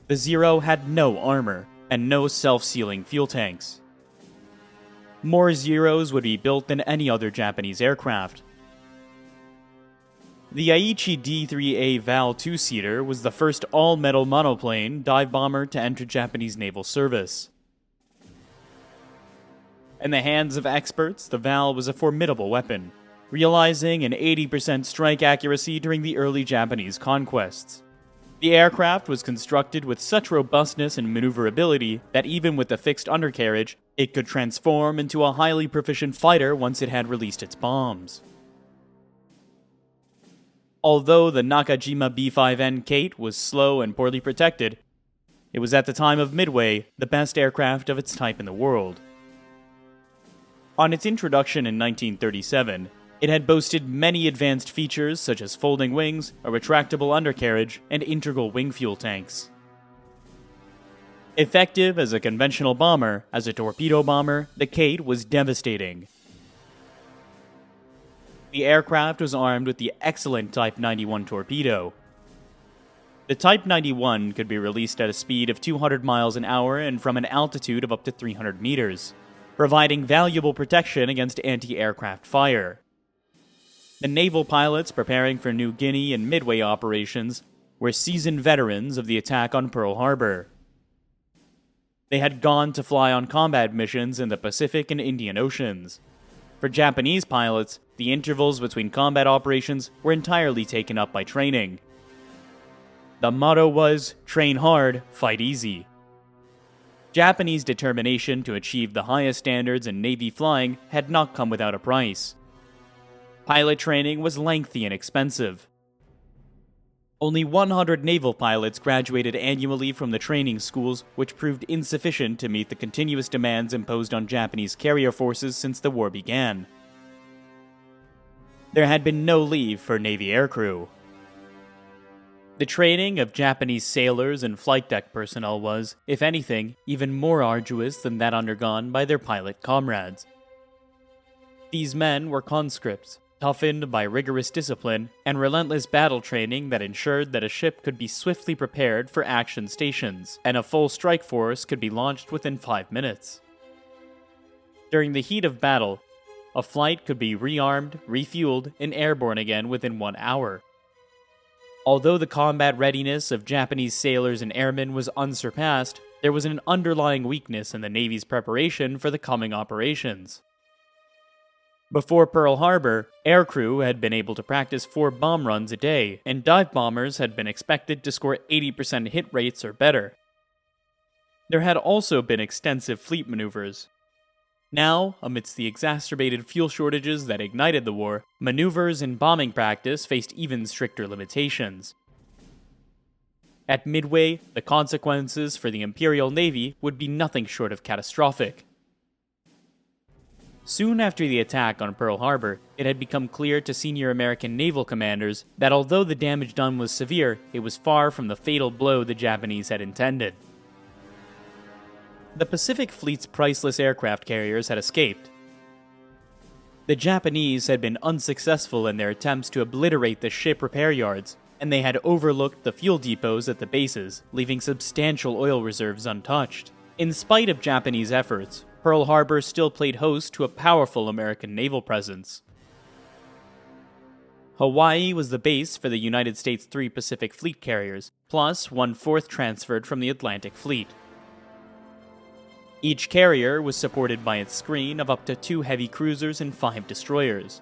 The Zero had no armor and no self-sealing fuel tanks. More Zeros would be built than any other Japanese aircraft. The Aichi D-3A Val 2-seater was the first all-metal monoplane dive bomber to enter Japanese naval service. In the hands of experts, the Val was a formidable weapon, realizing an 80% strike accuracy during the early Japanese conquests. The aircraft was constructed with such robustness and maneuverability that even with a fixed undercarriage, it could transform into a highly proficient fighter once it had released its bombs. Although the Nakajima B-5N Kate was slow and poorly protected, it was at the time of Midway the best aircraft of its type in the world. On its introduction in 1937, it had boasted many advanced features such as folding wings, a retractable undercarriage, and integral wing fuel tanks. Effective as a conventional bomber, as a torpedo bomber, the Kate was devastating. The aircraft was armed with the excellent Type 91 torpedo. The Type 91 could be released at a speed of 200 miles an hour and from an altitude of up to 300 meters, providing valuable protection against anti-aircraft fire. The naval pilots preparing for New Guinea and Midway operations were seasoned veterans of the attack on Pearl Harbor. They had gone to fly on combat missions in the Pacific and Indian Oceans. For Japanese pilots, the intervals between combat operations were entirely taken up by training. The motto was, train hard, fight easy. Japanese determination to achieve the highest standards in Navy flying had not come without a price. Pilot training was lengthy and expensive. Only 100 naval pilots graduated annually from the training schools, which proved insufficient to meet the continuous demands imposed on Japanese carrier forces since the war began. There had been no leave for Navy aircrew. The training of Japanese sailors and flight deck personnel was, if anything, even more arduous than that undergone by their pilot comrades. These men were conscripts, toughened by rigorous discipline and relentless battle training that ensured that a ship could be swiftly prepared for action stations, and a full strike force could be launched within 5 minutes. During the heat of battle, a flight could be rearmed, refueled, and airborne again within 1 hour. Although the combat readiness of Japanese sailors and airmen was unsurpassed, there was an underlying weakness in the Navy's preparation for the coming operations. Before Pearl Harbor, aircrew had been able to practice 4 bomb runs a day, and dive bombers had been expected to score 80% hit rates or better. There had also been extensive fleet maneuvers. Now, amidst the exacerbated fuel shortages that ignited the war, maneuvers and bombing practice faced even stricter limitations. At Midway, the consequences for the Imperial Navy would be nothing short of catastrophic. Soon after the attack on Pearl Harbor, it had become clear to senior American naval commanders that although the damage done was severe, it was far from the fatal blow the Japanese had intended. The Pacific Fleet's priceless aircraft carriers had escaped. The Japanese had been unsuccessful in their attempts to obliterate the ship repair yards, and they had overlooked the fuel depots at the bases, leaving substantial oil reserves untouched. In spite of Japanese efforts, Pearl Harbor still played host to a powerful American naval presence. Hawaii was the base for the United States' 3 Pacific Fleet carriers, plus 1/4 transferred from the Atlantic Fleet. Each carrier was supported by its screen of up to 2 heavy cruisers and 5 destroyers.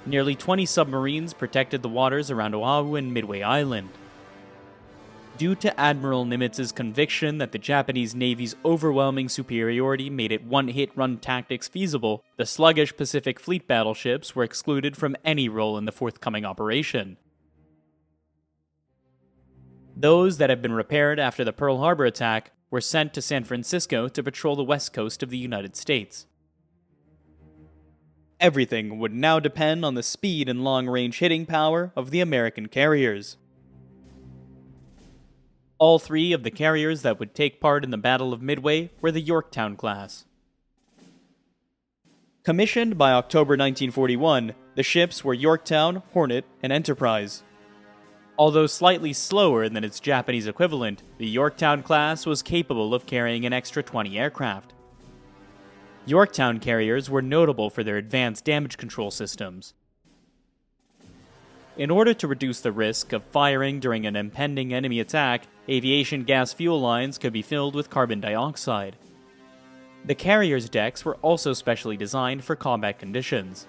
Nearly 20 submarines protected the waters around Oahu and Midway Island. Due to Admiral Nimitz's conviction that the Japanese Navy's overwhelming superiority made it one-hit-run tactics feasible, the sluggish Pacific Fleet battleships were excluded from any role in the forthcoming operation. Those that had been repaired after the Pearl Harbor attack were sent to San Francisco to patrol the west coast of the United States. Everything would now depend on the speed and long-range hitting power of the American carriers. All 3 of the carriers that would take part in the Battle of Midway were the Yorktown class. Commissioned by October 1941, the ships were Yorktown, Hornet, and Enterprise. Although slightly slower than its Japanese equivalent, the Yorktown class was capable of carrying an extra 20 aircraft. Yorktown carriers were notable for their advanced damage control systems. In order to reduce the risk of firing during an impending enemy attack, aviation gas fuel lines could be filled with carbon dioxide. The carriers' decks were also specially designed for combat conditions.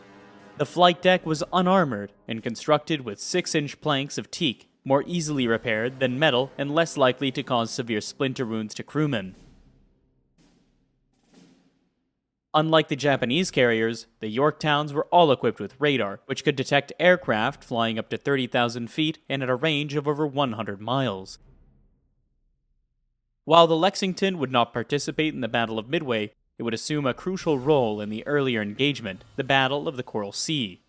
The flight deck was unarmored and constructed with 6-inch planks of teak, more easily repaired than metal and less likely to cause severe splinter wounds to crewmen. Unlike the Japanese carriers, the Yorktowns were all equipped with radar, which could detect aircraft flying up to 30,000 feet and at a range of over 100 miles. While the Lexington would not participate in the Battle of Midway, it would assume a crucial role in the earlier engagement, the Battle of the Coral Sea.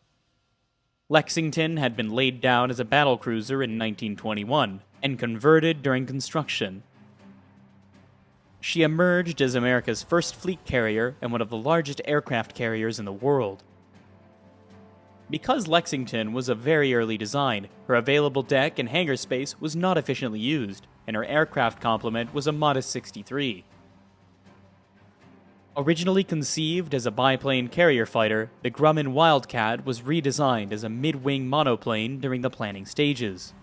Lexington had been laid down as a battlecruiser in 1921 and converted during construction. She emerged as America's first fleet carrier and one of the largest aircraft carriers in the world. Because Lexington was a very early design, her available deck and hangar space was not efficiently used, and her aircraft complement was a modest 63. Originally conceived as a biplane carrier fighter, the Grumman Wildcat was redesigned as a mid-wing monoplane during the planning stages.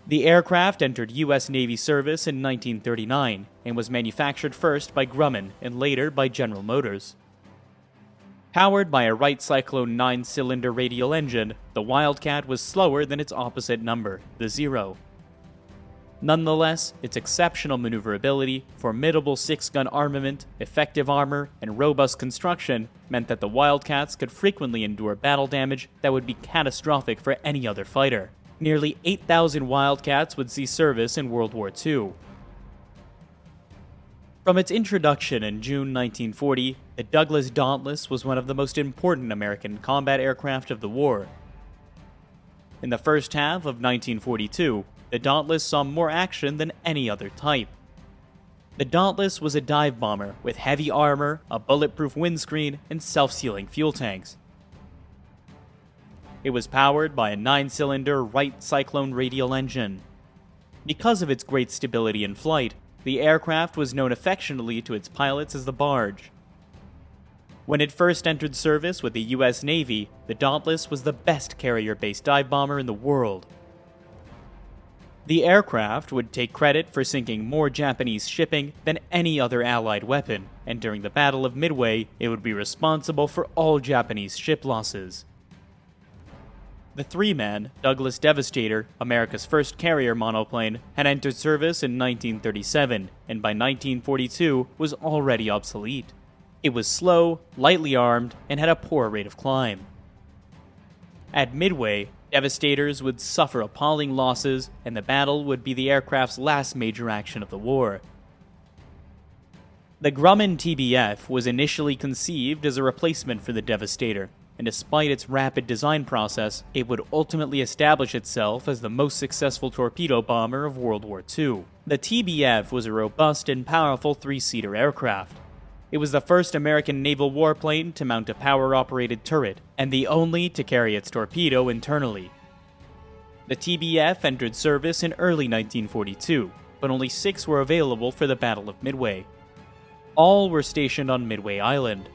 The aircraft entered U.S. Navy service in 1939 and was manufactured first by Grumman and later by General Motors. Powered by a Wright Cyclone 9-cylinder radial engine, the Wildcat was slower than its opposite number, the Zero. Nonetheless, its exceptional maneuverability, formidable 6-gun armament, effective armor, and robust construction meant that the Wildcats could frequently endure battle damage that would be catastrophic for any other fighter. Nearly 8,000 Wildcats would see service in World War II. From its introduction in June 1940, the Douglas Dauntless was one of the most important American combat aircraft of the war. In the first half of 1942, the Dauntless saw more action than any other type. The Dauntless was a dive bomber with heavy armor, a bulletproof windscreen, and self-sealing fuel tanks. It was powered by a 9-cylinder Wright Cyclone radial engine. Because of its great stability in flight, the aircraft was known affectionately to its pilots as the Barge. When it first entered service with the U.S. Navy, the Dauntless was the best carrier-based dive bomber in the world. The aircraft would take credit for sinking more Japanese shipping than any other Allied weapon, and during the Battle of Midway, it would be responsible for all Japanese ship losses. The three-man Douglas Devastator, America's first carrier monoplane, had entered service in 1937, and by 1942 was already obsolete. It was slow, lightly armed, and had a poor rate of climb. At Midway, Devastators would suffer appalling losses, and the battle would be the aircraft's last major action of the war. The Grumman TBF was initially conceived as a replacement for the Devastator, and despite its rapid design process, it would ultimately establish itself as the most successful torpedo bomber of World War II. The TBF was a robust and powerful three-seater aircraft. It was the first American naval warplane to mount a power-operated turret, and the only to carry its torpedo internally. The TBF entered service in early 1942, but only 6 were available for the Battle of Midway. All were stationed on Midway Island.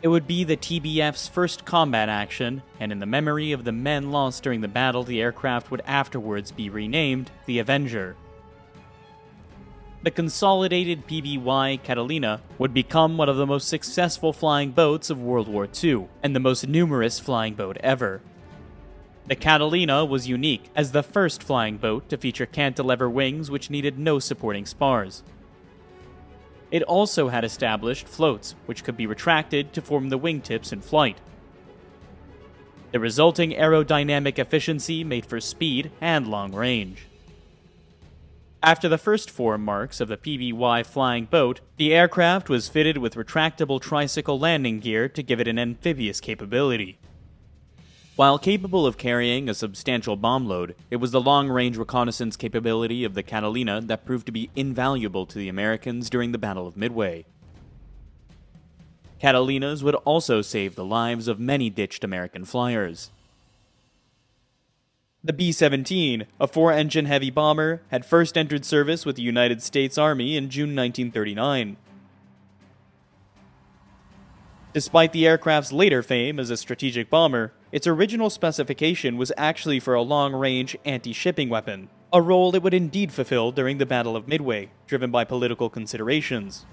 It would be the TBF's first combat action, and in the memory of the men lost during the battle, the aircraft would afterwards be renamed the Avenger. The consolidated PBY Catalina would become one of the most successful flying boats of World War II, and the most numerous flying boat ever. The Catalina was unique as the first flying boat to feature cantilever wings which needed no supporting spars. It also had established floats, which could be retracted to form the wingtips in flight. The resulting aerodynamic efficiency made for speed and long range. After the first 4 marks of the PBY flying boat, the aircraft was fitted with retractable tricycle landing gear to give it an amphibious capability. While capable of carrying a substantial bomb load, it was the long-range reconnaissance capability of the Catalina that proved to be invaluable to the Americans during the Battle of Midway. Catalinas would also save the lives of many ditched American flyers. The B-17, a 4-engine heavy bomber, had first entered service with the United States Army in June 1939. Despite the aircraft's later fame as a strategic bomber, its original specification was actually for a long-range anti-shipping weapon, a role it would indeed fulfill during the Battle of Midway, driven by political considerations.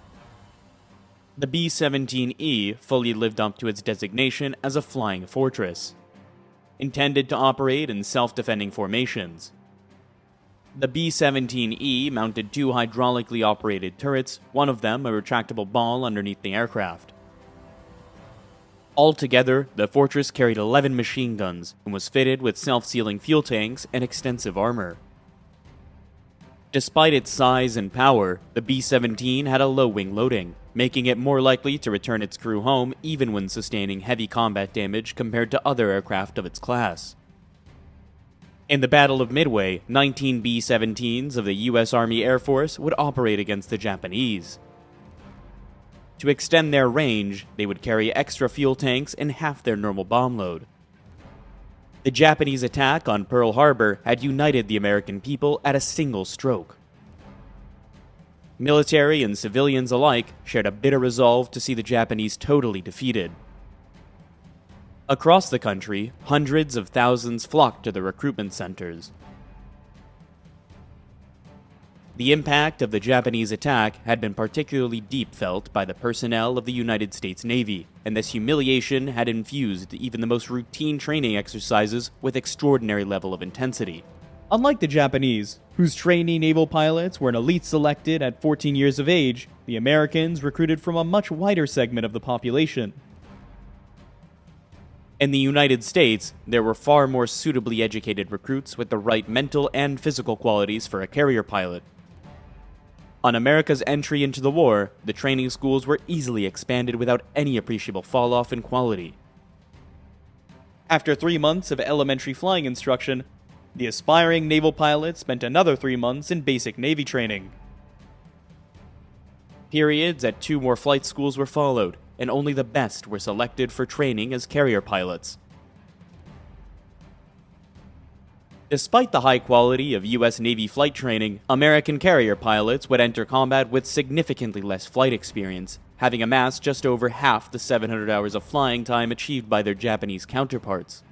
The B-17E fully lived up to its designation as a flying fortress, intended to operate in self-defending formations. The B-17E mounted 2 hydraulically operated turrets, one of them a retractable ball underneath the aircraft. Altogether, the Fortress carried 11 machine guns and was fitted with self-sealing fuel tanks and extensive armor. Despite its size and power, the B-17 had a low wing loading, making it more likely to return its crew home even when sustaining heavy combat damage compared to other aircraft of its class. In the Battle of Midway, 19 B-17s of the U.S. Army Air Force would operate against the Japanese. To extend their range, they would carry extra fuel tanks and half their normal bomb load. The Japanese attack on Pearl Harbor had united the American people at a single stroke. Military and civilians alike shared a bitter resolve to see the Japanese totally defeated. Across the country, hundreds of thousands flocked to the recruitment centers. The impact of the Japanese attack had been particularly deep felt by the personnel of the United States Navy, and this humiliation had infused even the most routine training exercises with extraordinary level of intensity. Unlike the Japanese, whose trainee naval pilots were an elite selected at 14 years of age, the Americans recruited from a much wider segment of the population. In the United States, there were far more suitably educated recruits with the right mental and physical qualities for a carrier pilot. On America's entry into the war, the training schools were easily expanded without any appreciable fall-off in quality. After 3 months of elementary flying instruction, the aspiring naval pilots spent another 3 months in basic Navy training. Periods at 2 more flight schools were followed, and only the best were selected for training as carrier pilots. Despite the high quality of U.S. Navy flight training, American carrier pilots would enter combat with significantly less flight experience, having amassed just over half the 700 hours of flying time achieved by their Japanese counterparts.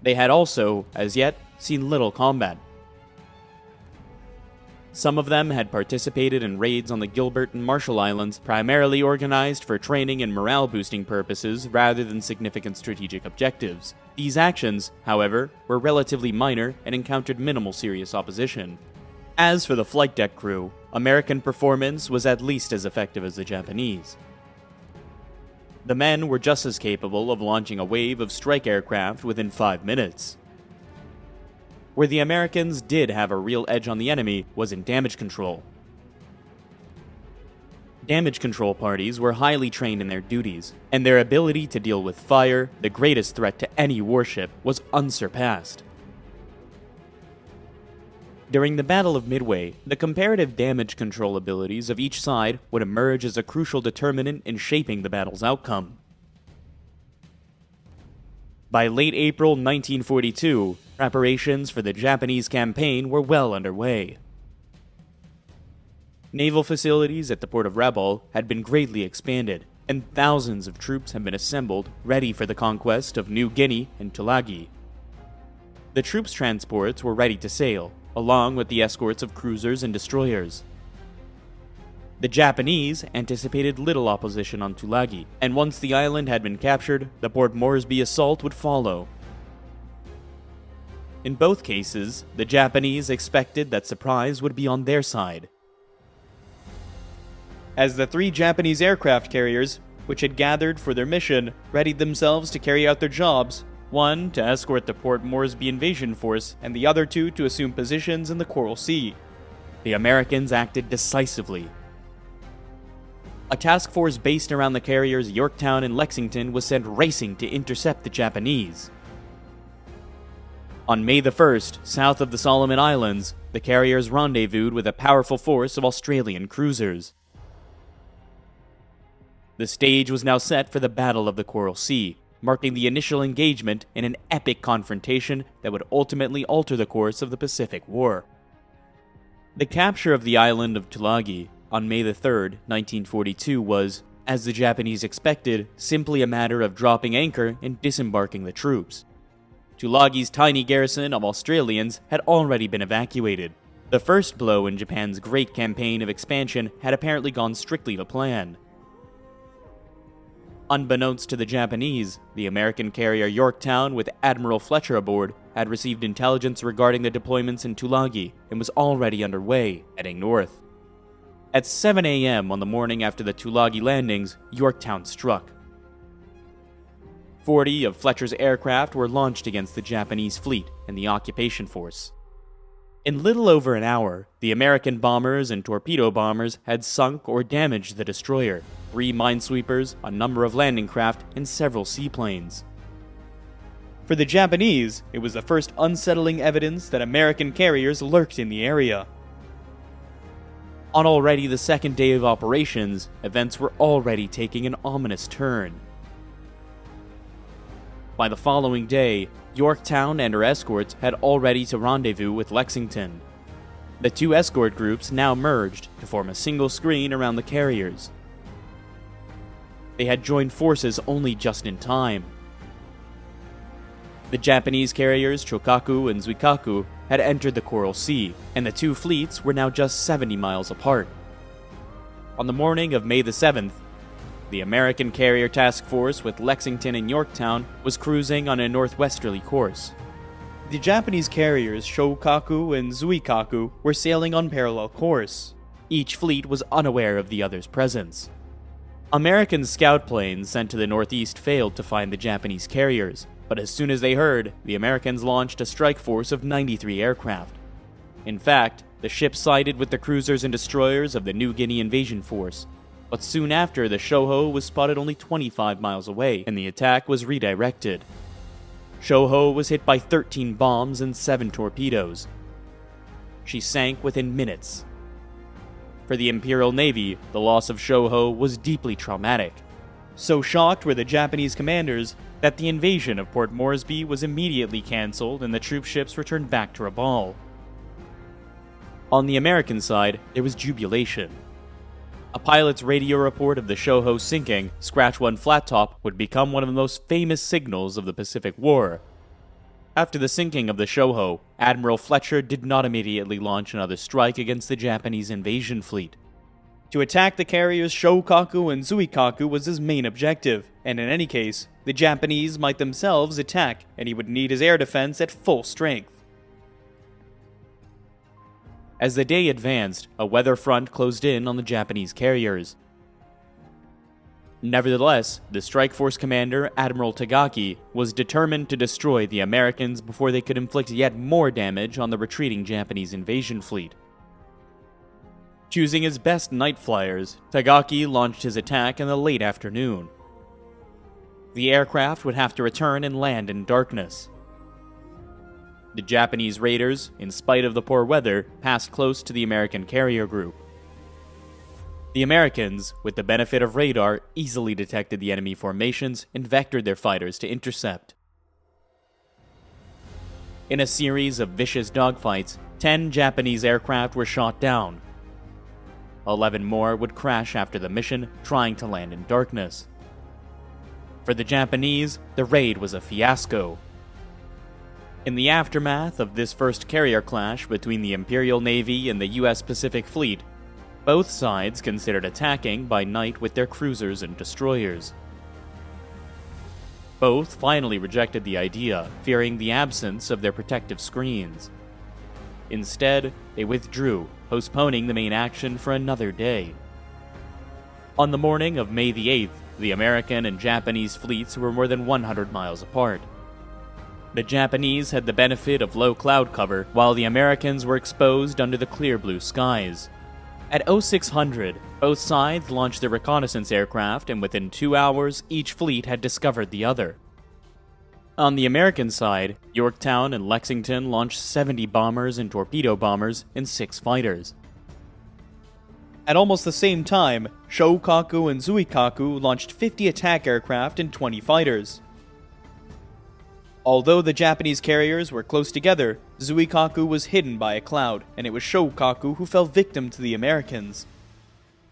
They had also, as yet, seen little combat. Some of them had participated in raids on the Gilbert and Marshall Islands, primarily organized for training and morale-boosting purposes rather than significant strategic objectives. These actions, however, were relatively minor and encountered minimal serious opposition. As for the flight deck crew, American performance was at least as effective as the Japanese. The men were just as capable of launching a wave of strike aircraft within 5 minutes. Where the Americans did have a real edge on the enemy was in damage control. Damage control parties were highly trained in their duties, and their ability to deal with fire, the greatest threat to any warship, was unsurpassed. During the Battle of Midway, the comparative damage control abilities of each side would emerge as a crucial determinant in shaping the battle's outcome. By late April 1942, preparations for the Japanese campaign were well underway. Naval facilities at the port of Rabaul had been greatly expanded, and thousands of troops had been assembled, ready for the conquest of New Guinea and Tulagi. The troops' transports were ready to sail, along with the escorts of cruisers and destroyers. The Japanese anticipated little opposition on Tulagi, and once the island had been captured, the Port Moresby assault would follow. In both cases, the Japanese expected that surprise would be on their side. As the 3 Japanese aircraft carriers, which had gathered for their mission, readied themselves to carry out their jobs, one to escort the Port Moresby invasion force, and the other 2 to assume positions in the Coral Sea, the Americans acted decisively. A task force based around the carriers Yorktown and Lexington was sent racing to intercept the Japanese. On May the 1st, south of the Solomon Islands, the carriers rendezvoused with a powerful force of Australian cruisers. The stage was now set for the Battle of the Coral Sea, marking the initial engagement in an epic confrontation that would ultimately alter the course of the Pacific War. The capture of the island of Tulagi on May the 3rd, 1942 was, as the Japanese expected, simply a matter of dropping anchor and disembarking the troops. Tulagi's tiny garrison of Australians had already been evacuated. The first blow in Japan's great campaign of expansion had apparently gone strictly to plan. Unbeknownst to the Japanese, the American carrier Yorktown with Admiral Fletcher aboard had received intelligence regarding the deployments in Tulagi and was already underway, heading north. At 7 a.m. on the morning after the Tulagi landings, Yorktown struck. 40 of Fletcher's aircraft were launched against the Japanese fleet and the occupation force. In little over an hour, the American bombers and torpedo bombers had sunk or damaged the destroyer, 3 minesweepers, a number of landing craft, and several seaplanes. For the Japanese, it was the first unsettling evidence that American carriers lurked in the area. On already the second day of operations, events were already taking an ominous turn. By the following day, Yorktown and her escorts had already to rendezvous with Lexington. The two escort groups now merged to form a single screen around the carriers. They had joined forces only just in time. The Japanese carriers Chokaku and Zuikaku had entered the Coral Sea, and the two fleets were now just 70 miles apart. On the morning of May the 7th, the American carrier task force with Lexington and Yorktown was cruising on a northwesterly course. The Japanese carriers Shokaku and Zuikaku were sailing on parallel course. Each fleet was unaware of the other's presence. American scout planes sent to the northeast failed to find the Japanese carriers, but as soon as they heard, the Americans launched a strike force of 93 aircraft. In fact, the ships sided with the cruisers and destroyers of the New Guinea invasion force, but soon after, the Shoho was spotted only 25 miles away, and the attack was redirected. Shoho was hit by 13 bombs and 7 torpedoes. She sank within minutes. For the Imperial Navy, the loss of Shoho was deeply traumatic. So shocked were the Japanese commanders that the invasion of Port Moresby was immediately cancelled and the troop ships returned back to Rabaul. On the American side, there was jubilation. A pilot's radio report of the Shoho sinking, Scratch 1 flat top, would become one of the most famous signals of the Pacific War. After the sinking of the Shoho, Admiral Fletcher did not immediately launch another strike against the Japanese invasion fleet. To attack the carriers Shokaku and Zuikaku was his main objective, and in any case, the Japanese might themselves attack, and he would need his air defense at full strength. As the day advanced, a weather front closed in on the Japanese carriers. Nevertheless, the strike force commander, Admiral Tagaki, was determined to destroy the Americans before they could inflict yet more damage on the retreating Japanese invasion fleet. Choosing his best night flyers, Tagaki launched his attack in the late afternoon. The aircraft would have to return and land in darkness. The Japanese raiders, in spite of the poor weather, passed close to the American carrier group. The Americans, with the benefit of radar, easily detected the enemy formations and vectored their fighters to intercept. In a series of vicious dogfights, 10 Japanese aircraft were shot down. 11 more would crash after the mission, trying to land in darkness. For the Japanese, the raid was a fiasco. In the aftermath of this first carrier clash between the Imperial Navy and the U.S. Pacific Fleet, both sides considered attacking by night with their cruisers and destroyers. Both finally rejected the idea, fearing the absence of their protective screens. Instead, they withdrew, postponing the main action for another day. On the morning of May the 8th, the American and Japanese fleets were more than 100 miles apart. The Japanese had the benefit of low cloud cover, while the Americans were exposed under the clear blue skies. At 0600, both sides launched their reconnaissance aircraft, and within 2 hours, each fleet had discovered the other. On the American side, Yorktown and Lexington launched 70 bombers and torpedo bombers and 6 fighters. At almost the same time, Shokaku and Zuikaku launched 50 attack aircraft and 20 fighters. Although the Japanese carriers were close together, Zuikaku was hidden by a cloud, and it was Shokaku who fell victim to the Americans.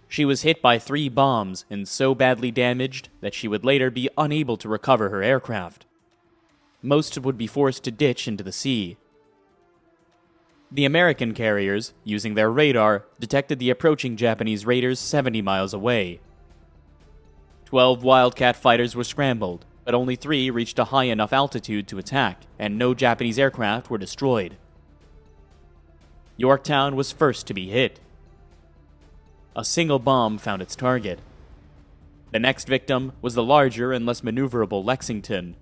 She was hit by 3 bombs and so badly damaged that she would later be unable to recover her aircraft. Most would be forced to ditch into the sea. The American carriers, using their radar, detected the approaching Japanese raiders 70 miles away. 12 Wildcat fighters were scrambled, but only 3 reached a high enough altitude to attack, and no Japanese aircraft were destroyed. Yorktown was first to be hit. A single bomb found its target. The next victim was the larger and less maneuverable Lexington.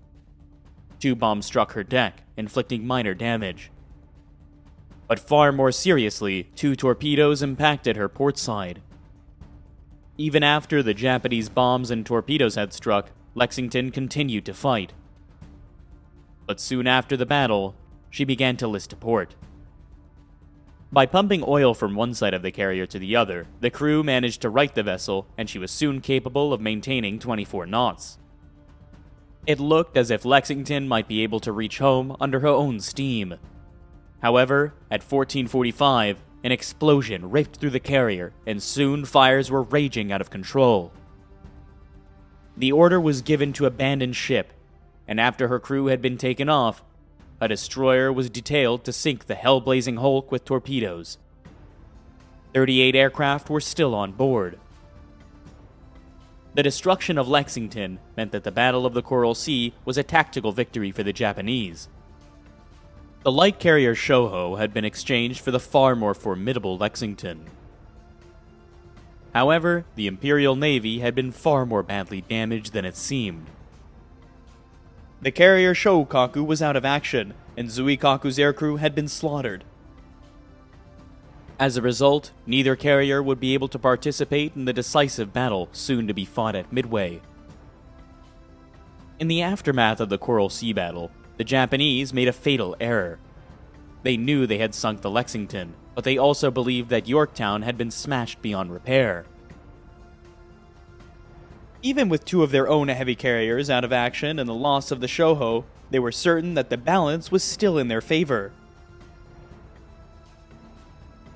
2 bombs struck her deck, inflicting minor damage. But far more seriously, 2 torpedoes impacted her port side. Even after the Japanese bombs and torpedoes had struck, Lexington continued to fight. But soon after the battle, she began to list to port. By pumping oil from one side of the carrier to the other, the crew managed to right the vessel, and she was soon capable of maintaining 24 knots. It looked as if Lexington might be able to reach home under her own steam. However, at 14:45, an explosion ripped through the carrier, and soon fires were raging out of control. The order was given to abandon ship, and after her crew had been taken off, a destroyer was detailed to sink the hell-blazing hulk with torpedoes. 38 aircraft were still on board. The destruction of Lexington meant that the Battle of the Coral Sea was a tactical victory for the Japanese. The light carrier Shoho had been exchanged for the far more formidable Lexington. However, the Imperial Navy had been far more badly damaged than it seemed. The carrier Shokaku was out of action, and Zuikaku's aircrew had been slaughtered. As a result, neither carrier would be able to participate in the decisive battle soon to be fought at Midway. In the aftermath of the Coral Sea battle, the Japanese made a fatal error. They knew they had sunk the Lexington, but they also believed that Yorktown had been smashed beyond repair. Even with two of their own heavy carriers out of action and the loss of the Shoho, they were certain that the balance was still in their favor.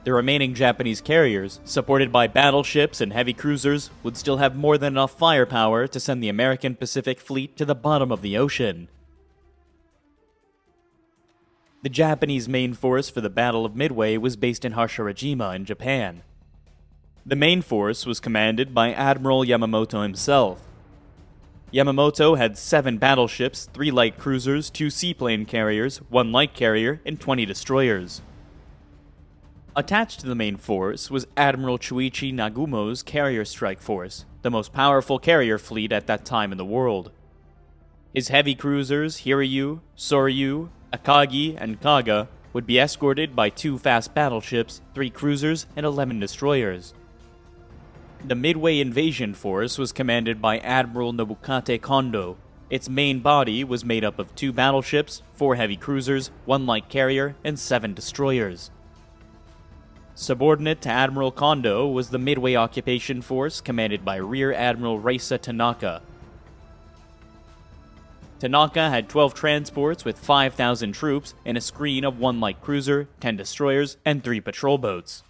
The remaining Japanese carriers, supported by battleships and heavy cruisers, would still have more than enough firepower to send the American Pacific Fleet to the bottom of the ocean. The Japanese main force for the Battle of Midway was based in Hashirajima in Japan. The main force was commanded by Admiral Yamamoto himself. Yamamoto had 7 battleships, 3 light cruisers, 2 seaplane carriers, 1 light carrier, and 20 destroyers. Attached to the main force was Admiral Chuichi Nagumo's carrier strike force, the most powerful carrier fleet at that time in the world. His heavy cruisers, Hiryu, Soryu, Akagi, and Kaga, would be escorted by 2 fast battleships, 3 cruisers, and 11 destroyers. The Midway Invasion Force was commanded by Admiral Nobukate Kondo. Its main body was made up of 2 battleships, 4 heavy cruisers, 1 light carrier, and 7 destroyers. Subordinate to Admiral Kondo was the Midway Occupation Force commanded by Rear Admiral Reisa Tanaka. Tanaka had 12 transports with 5,000 troops and a screen of 1 light cruiser, 10 destroyers, and 3 patrol boats.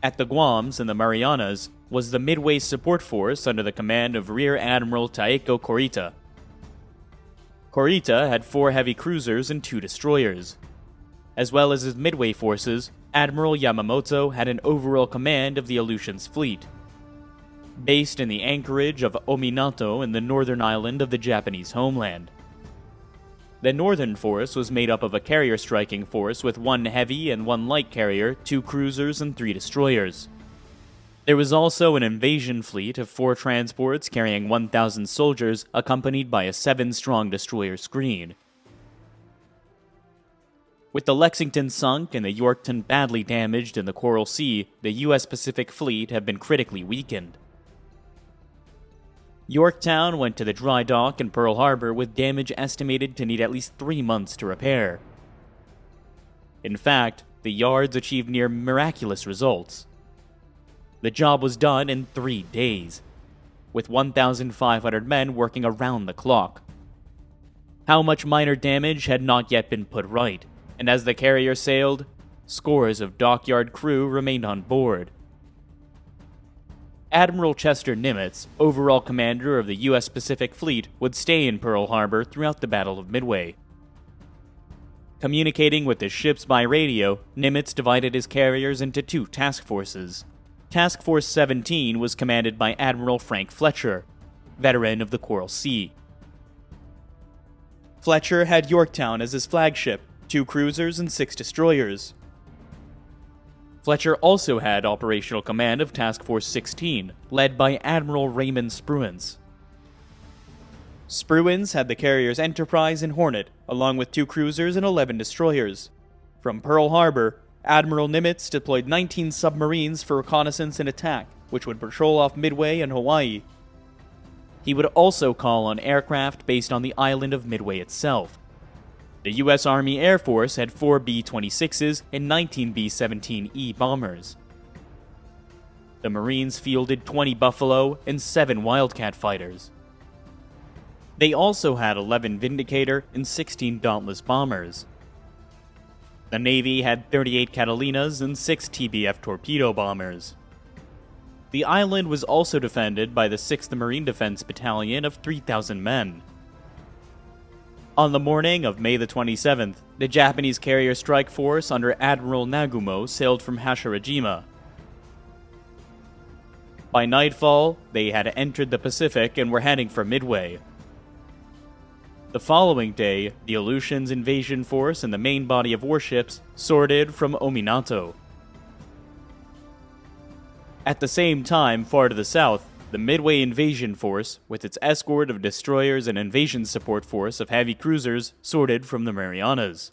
At the Guams and the Marianas was the Midway Support Force under the command of Rear Admiral Taeko Korita. Korita had 4 heavy cruisers and 2 destroyers. As well as his Midway forces, Admiral Yamamoto had an overall command of the Aleutians fleet. Based in the anchorage of Ominato in the northern island of the Japanese homeland. The northern force was made up of a carrier striking force with 1 heavy and 1 light carrier, 2 cruisers, and 3 destroyers. There was also an invasion fleet of 4 transports carrying 1,000 soldiers, accompanied by a 7-strong destroyer screen. With the Lexington sunk and the Yorktown badly damaged in the Coral Sea, the U.S. Pacific Fleet had been critically weakened. Yorktown went to the dry dock in Pearl Harbor with damage estimated to need at least 3 months to repair. In fact, the yards achieved near miraculous results. The job was done in 3 days, with 1,500 men working around the clock. How much minor damage had not yet been put right, and as the carrier sailed, scores of dockyard crew remained on board. Admiral Chester Nimitz, overall commander of the U.S. Pacific Fleet, would stay in Pearl Harbor throughout the Battle of Midway. Communicating with his ships by radio, Nimitz divided his carriers into 2 task forces. Task Force 17 was commanded by Admiral Frank Fletcher, veteran of the Coral Sea. Fletcher had Yorktown as his flagship, 2 cruisers and 6 destroyers. Fletcher also had operational command of Task Force 16, led by Admiral Raymond Spruance. Spruance had the carriers Enterprise and Hornet, along with 2 cruisers and 11 destroyers. From Pearl Harbor, Admiral Nimitz deployed 19 submarines for reconnaissance and attack, which would patrol off Midway and Hawaii. He would also call on aircraft based on the island of Midway itself. The U.S. Army Air Force had 4 B-26s and 19 B-17E bombers. The Marines fielded 20 Buffalo and 7 Wildcat fighters. They also had 11 Vindicator and 16 Dauntless bombers. The Navy had 38 Catalinas and 6 TBF torpedo bombers. The island was also defended by the 6th Marine Defense Battalion of 3,000 men. On the morning of May the 27th, the Japanese carrier strike force under Admiral Nagumo sailed from Hashirajima. By nightfall, they had entered the Pacific and were heading for Midway. The following day, the Aleutians invasion force and the main body of warships sorted from Ominato. At the same time, far to the south, the Midway invasion force, with its escort of destroyers and invasion support force of heavy cruisers, sorted from the Marianas.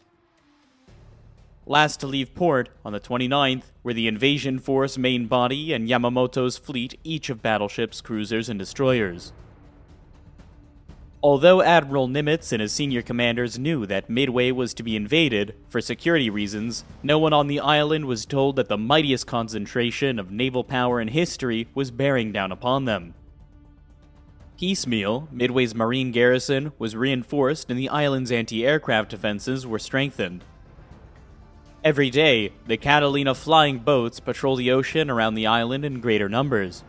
Last to leave port, on the 29th, were the invasion force main body and Yamamoto's fleet, each of battleships, cruisers, and destroyers. Although Admiral Nimitz and his senior commanders knew that Midway was to be invaded, for security reasons, no one on the island was told that the mightiest concentration of naval power in history was bearing down upon them. Piecemeal, Midway's marine garrison was reinforced and the island's anti-aircraft defenses were strengthened. Every day, the Catalina flying boats patrol the ocean around the island in greater numbers.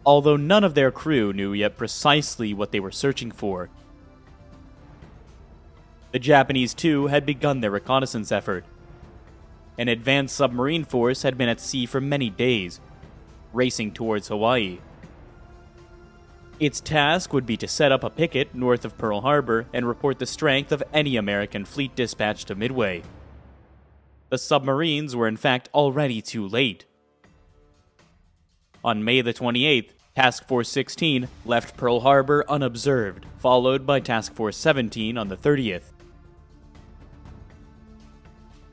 Although none of their crew knew yet precisely what they were searching for. The Japanese, too, had begun their reconnaissance effort. An advanced submarine force had been at sea for many days, racing towards Hawaii. Its task would be to set up a picket north of Pearl Harbor and report the strength of any American fleet dispatched to Midway. The submarines were in fact already too late. On May the 28th, Task Force 16 left Pearl Harbor unobserved, followed by Task Force 17 on the 30th.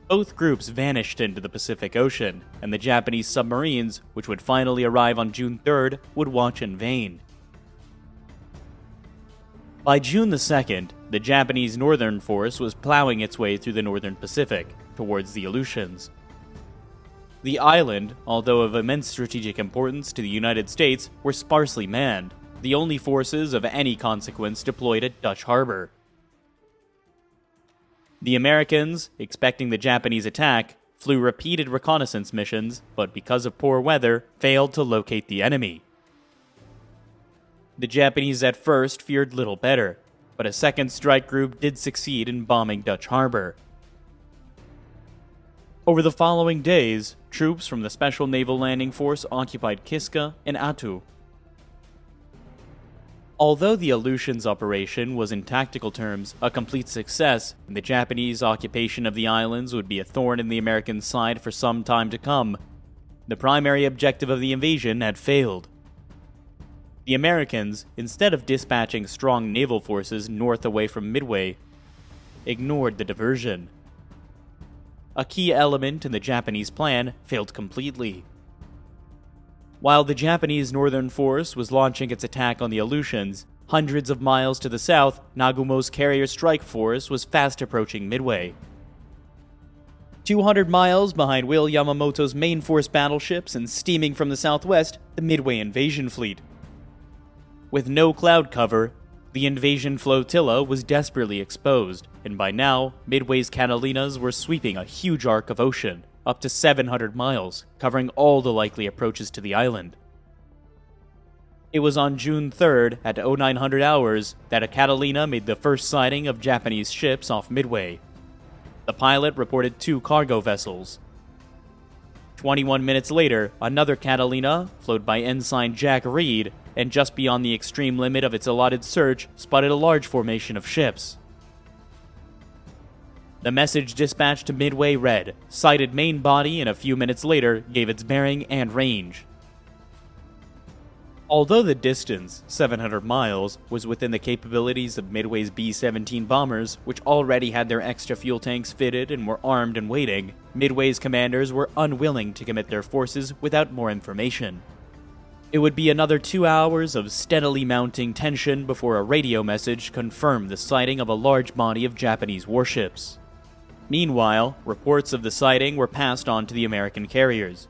Both groups vanished into the Pacific Ocean, and the Japanese submarines, which would finally arrive on June 3rd, would watch in vain. By June the 2nd, the Japanese Northern Force was plowing its way through the Northern Pacific, towards the Aleutians. The island, although of immense strategic importance to the United States, were sparsely manned, the only forces of any consequence deployed at Dutch Harbor. The Americans, expecting the Japanese attack, flew repeated reconnaissance missions, but because of poor weather, failed to locate the enemy. The Japanese at first feared little better, but a second strike group did succeed in bombing Dutch Harbor. Over the following days, troops from the Special Naval Landing Force occupied Kiska and Attu. Although the Aleutians operation was in tactical terms a complete success, and the Japanese occupation of the islands would be a thorn in the American side for some time to come, the primary objective of the invasion had failed. The Americans, instead of dispatching strong naval forces north away from Midway, ignored the diversion. A key element in the Japanese plan failed completely. While the Japanese Northern Force was launching its attack on the Aleutians, hundreds of miles to the south, Nagumo's carrier strike force was fast approaching Midway. 200 miles behind Will Yamamoto's main force battleships and steaming from the southwest, the Midway invasion fleet. With no cloud cover, the invasion flotilla was desperately exposed, and by now, Midway's Catalinas were sweeping a huge arc of ocean, up to 700 miles, covering all the likely approaches to the island. It was on June 3rd, at 0900 hours, that a Catalina made the first sighting of Japanese ships off Midway. The pilot reported 2 cargo vessels. 21 minutes later, another Catalina, flown by Ensign Jack Reed, and just beyond the extreme limit of its allotted search, spotted a large formation of ships. The message dispatched to Midway read, "Sighted main body," and a few minutes later gave its bearing and range. Although the distance, 700 miles, was within the capabilities of Midway's B-17 bombers, which already had their extra fuel tanks fitted and were armed and waiting, Midway's commanders were unwilling to commit their forces without more information. It would be another 2 hours of steadily mounting tension before a radio message confirmed the sighting of a large body of Japanese warships. Meanwhile, reports of the sighting were passed on to the American carriers.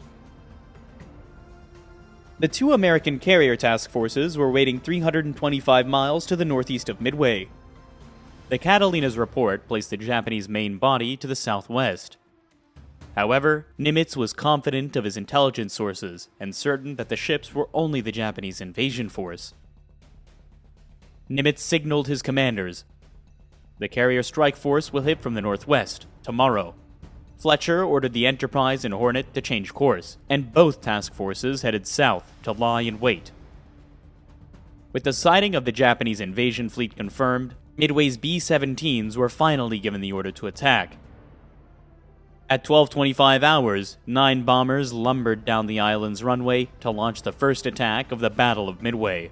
The two American carrier task forces were waiting 325 miles to the northeast of Midway. The Catalina's report placed the Japanese main body to the southwest. However, Nimitz was confident of his intelligence sources and certain that the ships were only the Japanese invasion force. Nimitz signaled his commanders. The carrier strike force will hit from the northwest, tomorrow. Fletcher ordered the Enterprise and Hornet to change course, and both task forces headed south to lie in wait. With the sighting of the Japanese invasion fleet confirmed, Midway's B-17s were finally given the order to attack. At 12:25 hours, 9 bombers lumbered down the island's runway to launch the first attack of the Battle of Midway.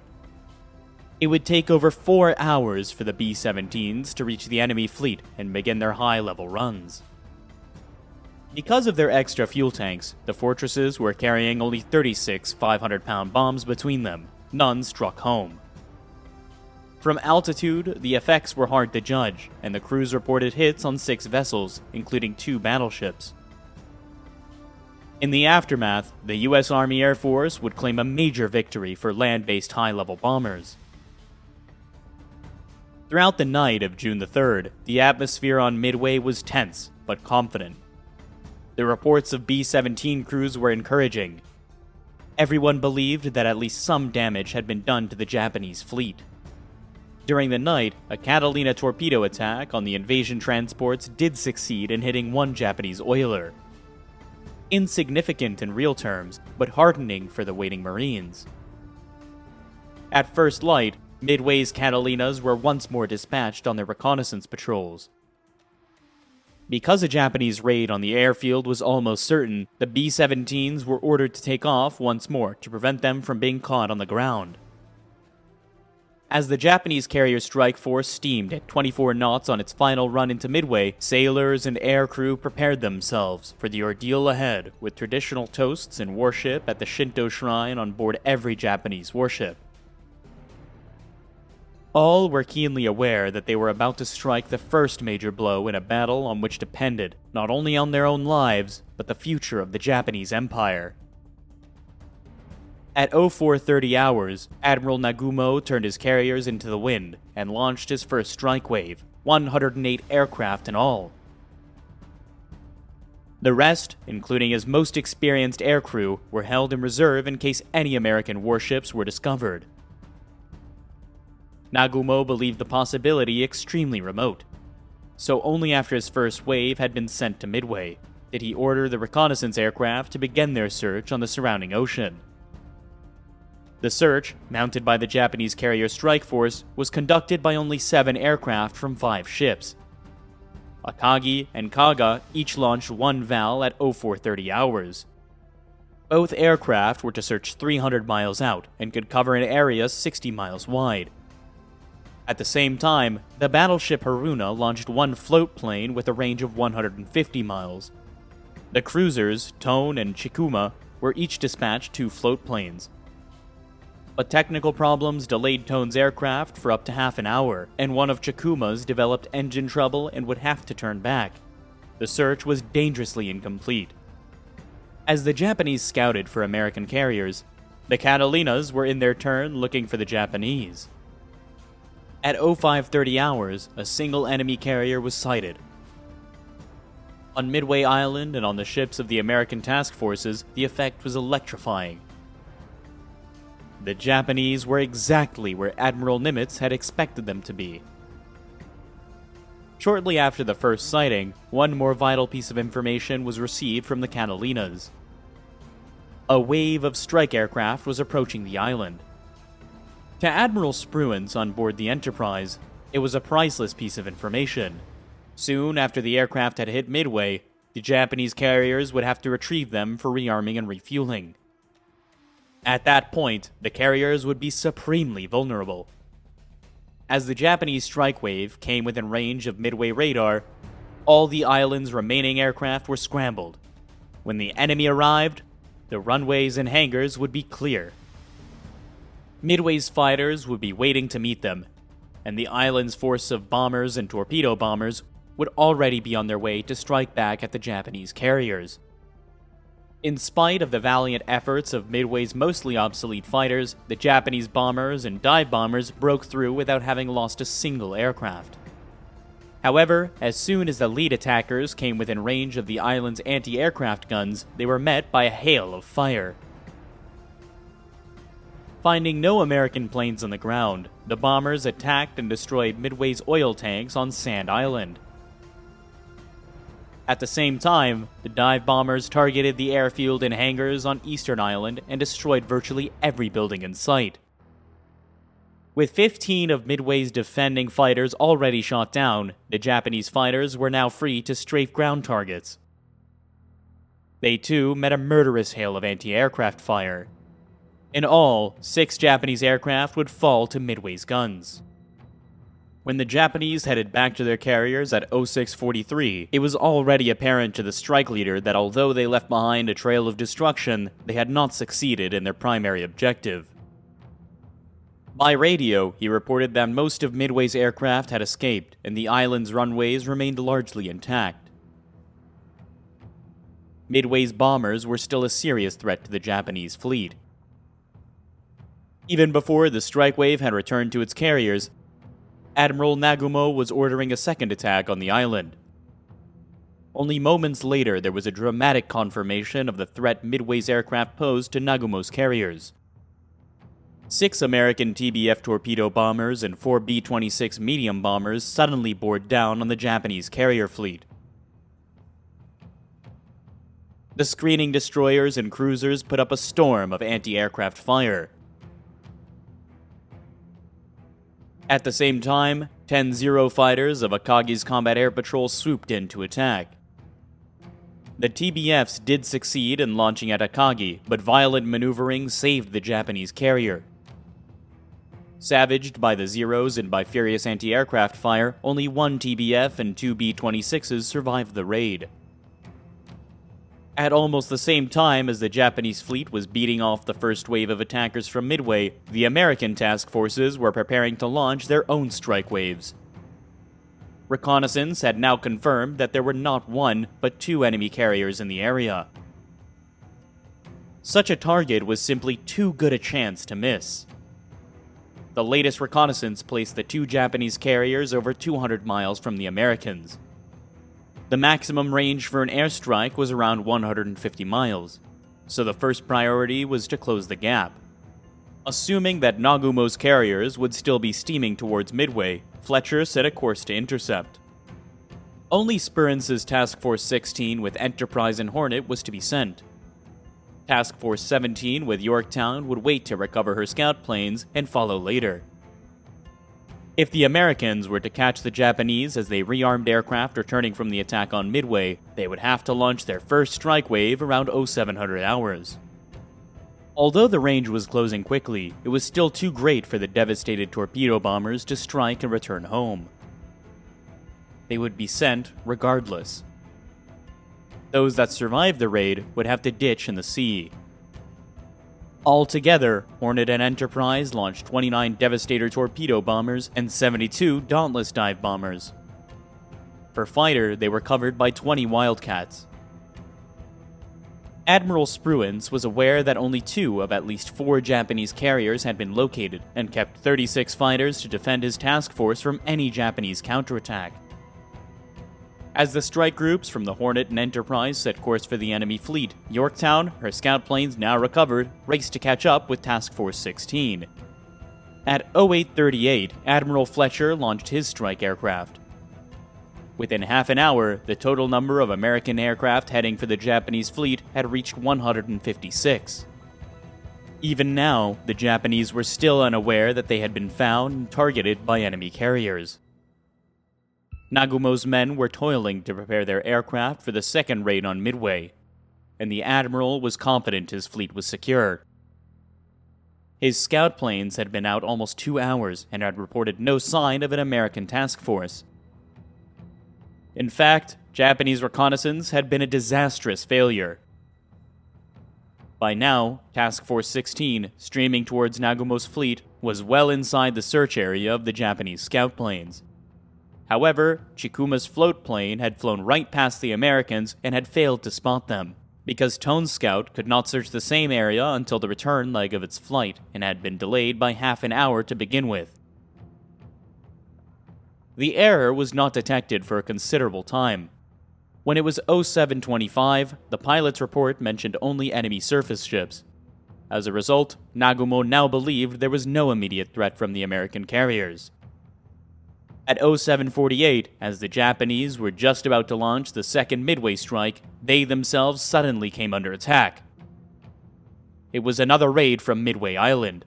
It would take over 4 hours for the B-17s to reach the enemy fleet and begin their high-level runs. Because of their extra fuel tanks, the fortresses were carrying only 36 500-pound bombs between them. None struck home. From altitude, the effects were hard to judge, and the crews reported hits on 6 vessels, including 2 battleships. In the aftermath, the U.S. Army Air Force would claim a major victory for land-based high-level bombers. Throughout the night of June the 3rd, the atmosphere on Midway was tense, but confident. The reports of B-17 crews were encouraging. Everyone believed that at least some damage had been done to the Japanese fleet. During the night, a Catalina torpedo attack on the invasion transports did succeed in hitting one Japanese oiler. Insignificant in real terms, but heartening for the waiting Marines. At first light, Midway's Catalinas were once more dispatched on their reconnaissance patrols. Because a Japanese raid on the airfield was almost certain, the B-17s were ordered to take off once more to prevent them from being caught on the ground. As the Japanese carrier strike force steamed at 24 knots on its final run into Midway, sailors and air crew prepared themselves for the ordeal ahead with traditional toasts and worship at the Shinto shrine on board every Japanese warship. All were keenly aware that they were about to strike the first major blow in a battle on which depended not only on their own lives, but the future of the Japanese Empire. At 0430 hours, Admiral Nagumo turned his carriers into the wind and launched his first strike wave, 108 aircraft in all. The rest, including his most experienced aircrew, were held in reserve in case any American warships were discovered. Nagumo believed the possibility extremely remote, so only after his first wave had been sent to Midway did he order the reconnaissance aircraft to begin their search on the surrounding ocean. The search, mounted by the Japanese carrier strike force, was conducted by only 7 aircraft from 5 ships. Akagi and Kaga each launched 1 VAL at 0430 hours. Both aircraft were to search 300 miles out and could cover an area 60 miles wide. At the same time, the battleship Haruna launched 1 float plane with a range of 150 miles. The cruisers, Tone and Chikuma, were each dispatched 2 float planes. But technical problems delayed Tone's aircraft for up to half an hour, and one of Chikuma's developed engine trouble and would have to turn back. The search was dangerously incomplete. As the Japanese scouted for American carriers, the Catalinas were in their turn looking for the Japanese. At 0530 hours, a single enemy carrier was sighted. On Midway Island and on the ships of the American task forces, the effect was electrifying. The Japanese were exactly where Admiral Nimitz had expected them to be. Shortly after the first sighting, one more vital piece of information was received from the Catalinas. A wave of strike aircraft was approaching the island. To Admiral Spruance on board the Enterprise, it was a priceless piece of information. Soon after the aircraft had hit Midway, the Japanese carriers would have to retrieve them for rearming and refueling. At that point, the carriers would be supremely vulnerable. As the Japanese strike wave came within range of Midway radar, all the island's remaining aircraft were scrambled. When the enemy arrived, the runways and hangars would be clear. Midway's fighters would be waiting to meet them, and the island's force of bombers and torpedo bombers would already be on their way to strike back at the Japanese carriers. In spite of the valiant efforts of Midway's mostly obsolete fighters, the Japanese bombers and dive bombers broke through without having lost a single aircraft. However, as soon as the lead attackers came within range of the island's anti-aircraft guns, they were met by a hail of fire. Finding no American planes on the ground, the bombers attacked and destroyed Midway's oil tanks on Sand Island. At the same time, the dive bombers targeted the airfield and hangars on Eastern Island and destroyed virtually every building in sight. With 15 of Midway's defending fighters already shot down, the Japanese fighters were now free to strafe ground targets. They too met a murderous hail of anti-aircraft fire. In all, 6 Japanese aircraft would fall to Midway's guns. When the Japanese headed back to their carriers at 0643, it was already apparent to the strike leader that although they left behind a trail of destruction, they had not succeeded in their primary objective. By radio, he reported that most of Midway's aircraft had escaped, and the island's runways remained largely intact. Midway's bombers were still a serious threat to the Japanese fleet. Even before the strike wave had returned to its carriers, Admiral Nagumo was ordering a second attack on the island. Only moments later, there was a dramatic confirmation of the threat Midway's aircraft posed to Nagumo's carriers. 6 American TBF torpedo bombers and 4 B-26 medium bombers suddenly bore down on the Japanese carrier fleet. The screening destroyers and cruisers put up a storm of anti-aircraft fire. At the same time, 10 Zero fighters of Akagi's Combat Air Patrol swooped in to attack. The TBFs did succeed in launching at Akagi, but violent maneuvering saved the Japanese carrier. Savaged by the Zeros and by furious anti-aircraft fire, only 1 TBF and 2 B-26s survived the raid. At almost the same time as the Japanese fleet was beating off the first wave of attackers from Midway, the American task forces were preparing to launch their own strike waves. Reconnaissance had now confirmed that there were not 1, but 2 enemy carriers in the area. Such a target was simply too good a chance to miss. The latest reconnaissance placed the 2 Japanese carriers over 200 miles from the Americans. The maximum range for an airstrike was around 150 miles, so the first priority was to close the gap. Assuming that Nagumo's carriers would still be steaming towards Midway, Fletcher set a course to intercept. Only Sperance's Task Force 16 with Enterprise and Hornet was to be sent. Task Force 17 with Yorktown would wait to recover her scout planes and follow later. If the Americans were to catch the Japanese as they rearmed aircraft returning from the attack on Midway, they would have to launch their first strike wave around 0700 hours. Although the range was closing quickly, it was still too great for the devastated torpedo bombers to strike and return home. They would be sent regardless. Those that survived the raid would have to ditch in the sea. Altogether, Hornet and Enterprise launched 29 Devastator torpedo bombers and 72 Dauntless dive bombers. For fighter, they were covered by 20 Wildcats. Admiral Spruance was aware that only 2 of at least 4 Japanese carriers had been located, and kept 36 fighters to defend his task force from any Japanese counterattack. As the strike groups from the Hornet and Enterprise set course for the enemy fleet, Yorktown, her scout planes now recovered, raced to catch up with Task Force 16. At 0838, Admiral Fletcher launched his strike aircraft. Within half an hour, the total number of American aircraft heading for the Japanese fleet had reached 156. Even now, the Japanese were still unaware that they had been found and targeted by enemy carriers. Nagumo's men were toiling to prepare their aircraft for the second raid on Midway, and the Admiral was confident his fleet was secure. His scout planes had been out almost 2 hours and had reported no sign of an American task force. In fact, Japanese reconnaissance had been a disastrous failure. By now, Task Force 16, streaming towards Nagumo's fleet, was well inside the search area of the Japanese scout planes. However, Chikuma's float plane had flown right past the Americans and had failed to spot them, because Tone's scout could not search the same area until the return leg of its flight, and had been delayed by half an hour to begin with. The error was not detected for a considerable time. When it was 0725, the pilot's report mentioned only enemy surface ships. As a result, Nagumo now believed there was no immediate threat from the American carriers. At 0748, as the Japanese were just about to launch the second Midway strike, they themselves suddenly came under attack. It was another raid from Midway Island.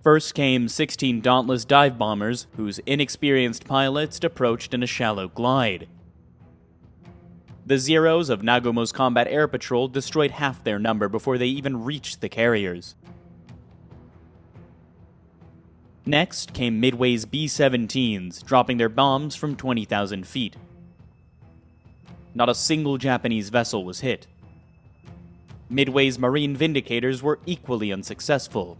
First came 16 dauntless dive bombers, whose inexperienced pilots approached in a shallow glide. The Zeros of Nagumo's Combat Air Patrol destroyed half their number before they even reached the carriers. Next came Midway's B-17s, dropping their bombs from 20,000 feet. Not a single Japanese vessel was hit. Midway's Marine Vindicators were equally unsuccessful.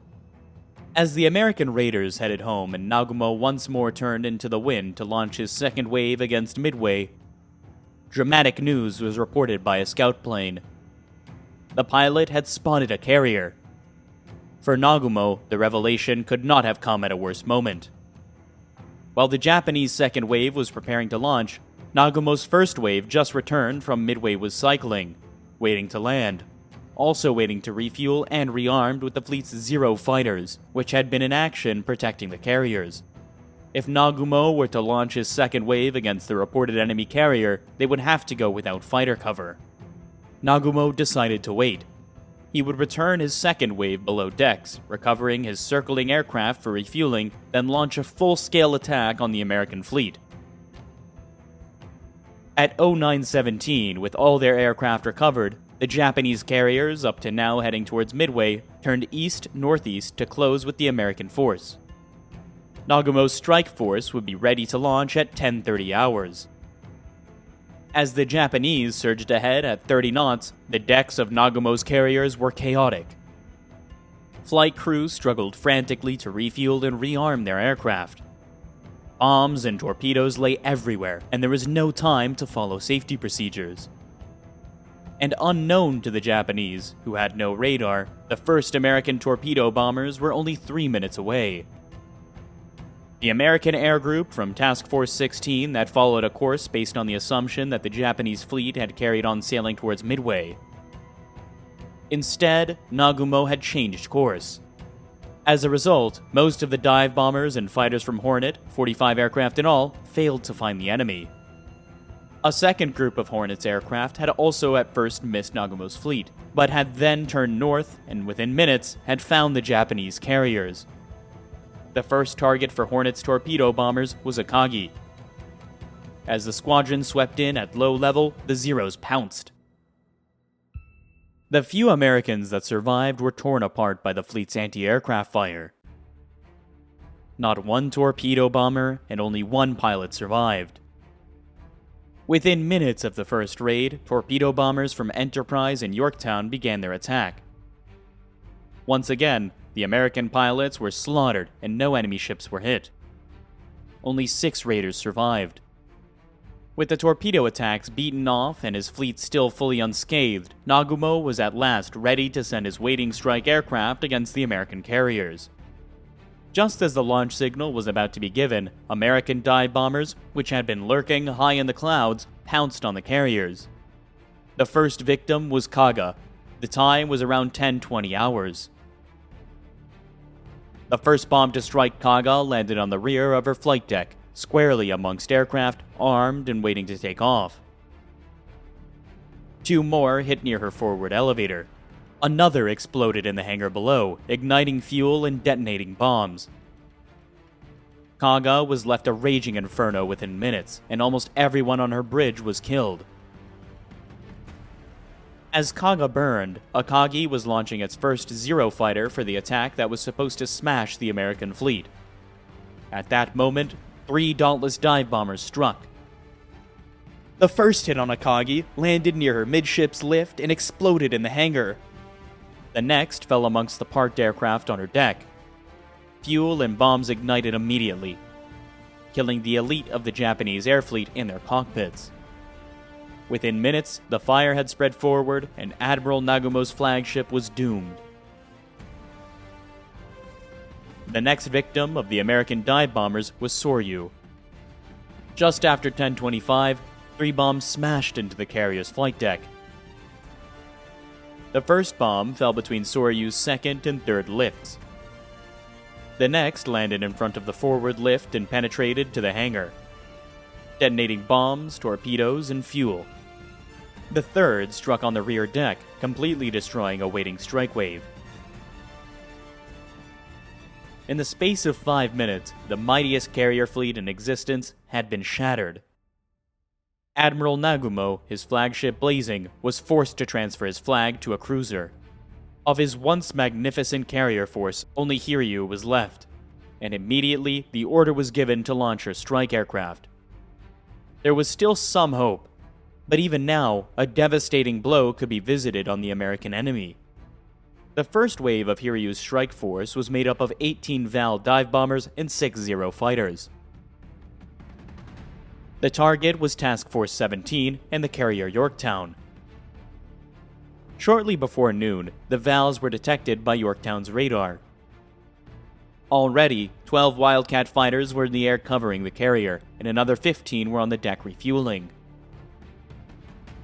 As the American raiders headed home and Nagumo once more turned into the wind to launch his second wave against Midway, dramatic news was reported by a scout plane. The pilot had spotted a carrier. For Nagumo, the revelation could not have come at a worse moment. While the Japanese second wave was preparing to launch, Nagumo's first wave just returned from Midway was cycling, waiting to land, also waiting to refuel and rearmed with the fleet's Zero fighters, which had been in action protecting the carriers. If Nagumo were to launch his second wave against the reported enemy carrier, they would have to go without fighter cover. Nagumo decided to wait. He would return his second wave below decks, recovering his circling aircraft for refueling, then launch a full-scale attack on the American fleet. At 0917, with all their aircraft recovered, the Japanese carriers, up to now heading towards Midway, turned east-northeast to close with the American force. Nagumo's strike force would be ready to launch at 10:30 hours. As the Japanese surged ahead at 30 knots, the decks of Nagumo's carriers were chaotic. Flight crews struggled frantically to refuel and rearm their aircraft. Bombs and torpedoes lay everywhere, and there was no time to follow safety procedures. And unknown to the Japanese, who had no radar, the first American torpedo bombers were only 3 minutes away. The American air group from Task Force 16 that followed a course based on the assumption that the Japanese fleet had carried on sailing towards Midway. Instead, Nagumo had changed course. As a result, most of the dive bombers and fighters from Hornet, 45 aircraft in all, failed to find the enemy. A second group of Hornet's aircraft had also at first missed Nagumo's fleet, but had then turned north and within minutes had found the Japanese carriers. The first target for Hornet's torpedo bombers was Akagi. As the squadron swept in at low level, the Zeros pounced. The few Americans that survived were torn apart by the fleet's anti-aircraft fire. Not one torpedo bomber and only one pilot survived. Within minutes of the first raid, torpedo bombers from Enterprise and Yorktown began their attack. Once again, the American pilots were slaughtered and no enemy ships were hit. Only 6 raiders survived. With the torpedo attacks beaten off and his fleet still fully unscathed, Nagumo was at last ready to send his waiting strike aircraft against the American carriers. Just as the launch signal was about to be given, American dive bombers, which had been lurking high in the clouds, pounced on the carriers. The first victim was Kaga. The time was around 10:20 hours. The first bomb to strike Kaga landed on the rear of her flight deck, squarely amongst aircraft, armed and waiting to take off. 2 more hit near her forward elevator. Another exploded in the hangar below, igniting fuel and detonating bombs. Kaga was left a raging inferno within minutes, and almost everyone on her bridge was killed. As Kaga burned, Akagi was launching its first Zero fighter for the attack that was supposed to smash the American fleet. At that moment, 3 dauntless dive bombers struck. The first hit on Akagi landed near her midships lift and exploded in the hangar. The next fell amongst the parked aircraft on her deck. Fuel and bombs ignited immediately, killing the elite of the Japanese air fleet in their cockpits. Within minutes, the fire had spread forward, and Admiral Nagumo's flagship was doomed. The next victim of the American dive bombers was Soryu. Just after 10:25, 3 bombs smashed into the carrier's flight deck. The first bomb fell between Soryu's second and third lifts. The next landed in front of the forward lift and penetrated to the hangar, detonating bombs, torpedoes, and fuel. The third struck on the rear deck, completely destroying a waiting strike wave. In the space of 5 minutes, the mightiest carrier fleet in existence had been shattered. Admiral Nagumo, his flagship blazing, was forced to transfer his flag to a cruiser. Of his once magnificent carrier force, only Hiryu was left, and immediately the order was given to launch her strike aircraft. There was still some hope, but even now, a devastating blow could be visited on the American enemy. The first wave of Hiryu's strike force was made up of 18 Val dive bombers and 6 Zero fighters. The target was Task Force 17 and the carrier Yorktown. Shortly before noon, the Vals were detected by Yorktown's radar. Already, 12 Wildcat fighters were in the air covering the carrier, and another 15 were on the deck refueling.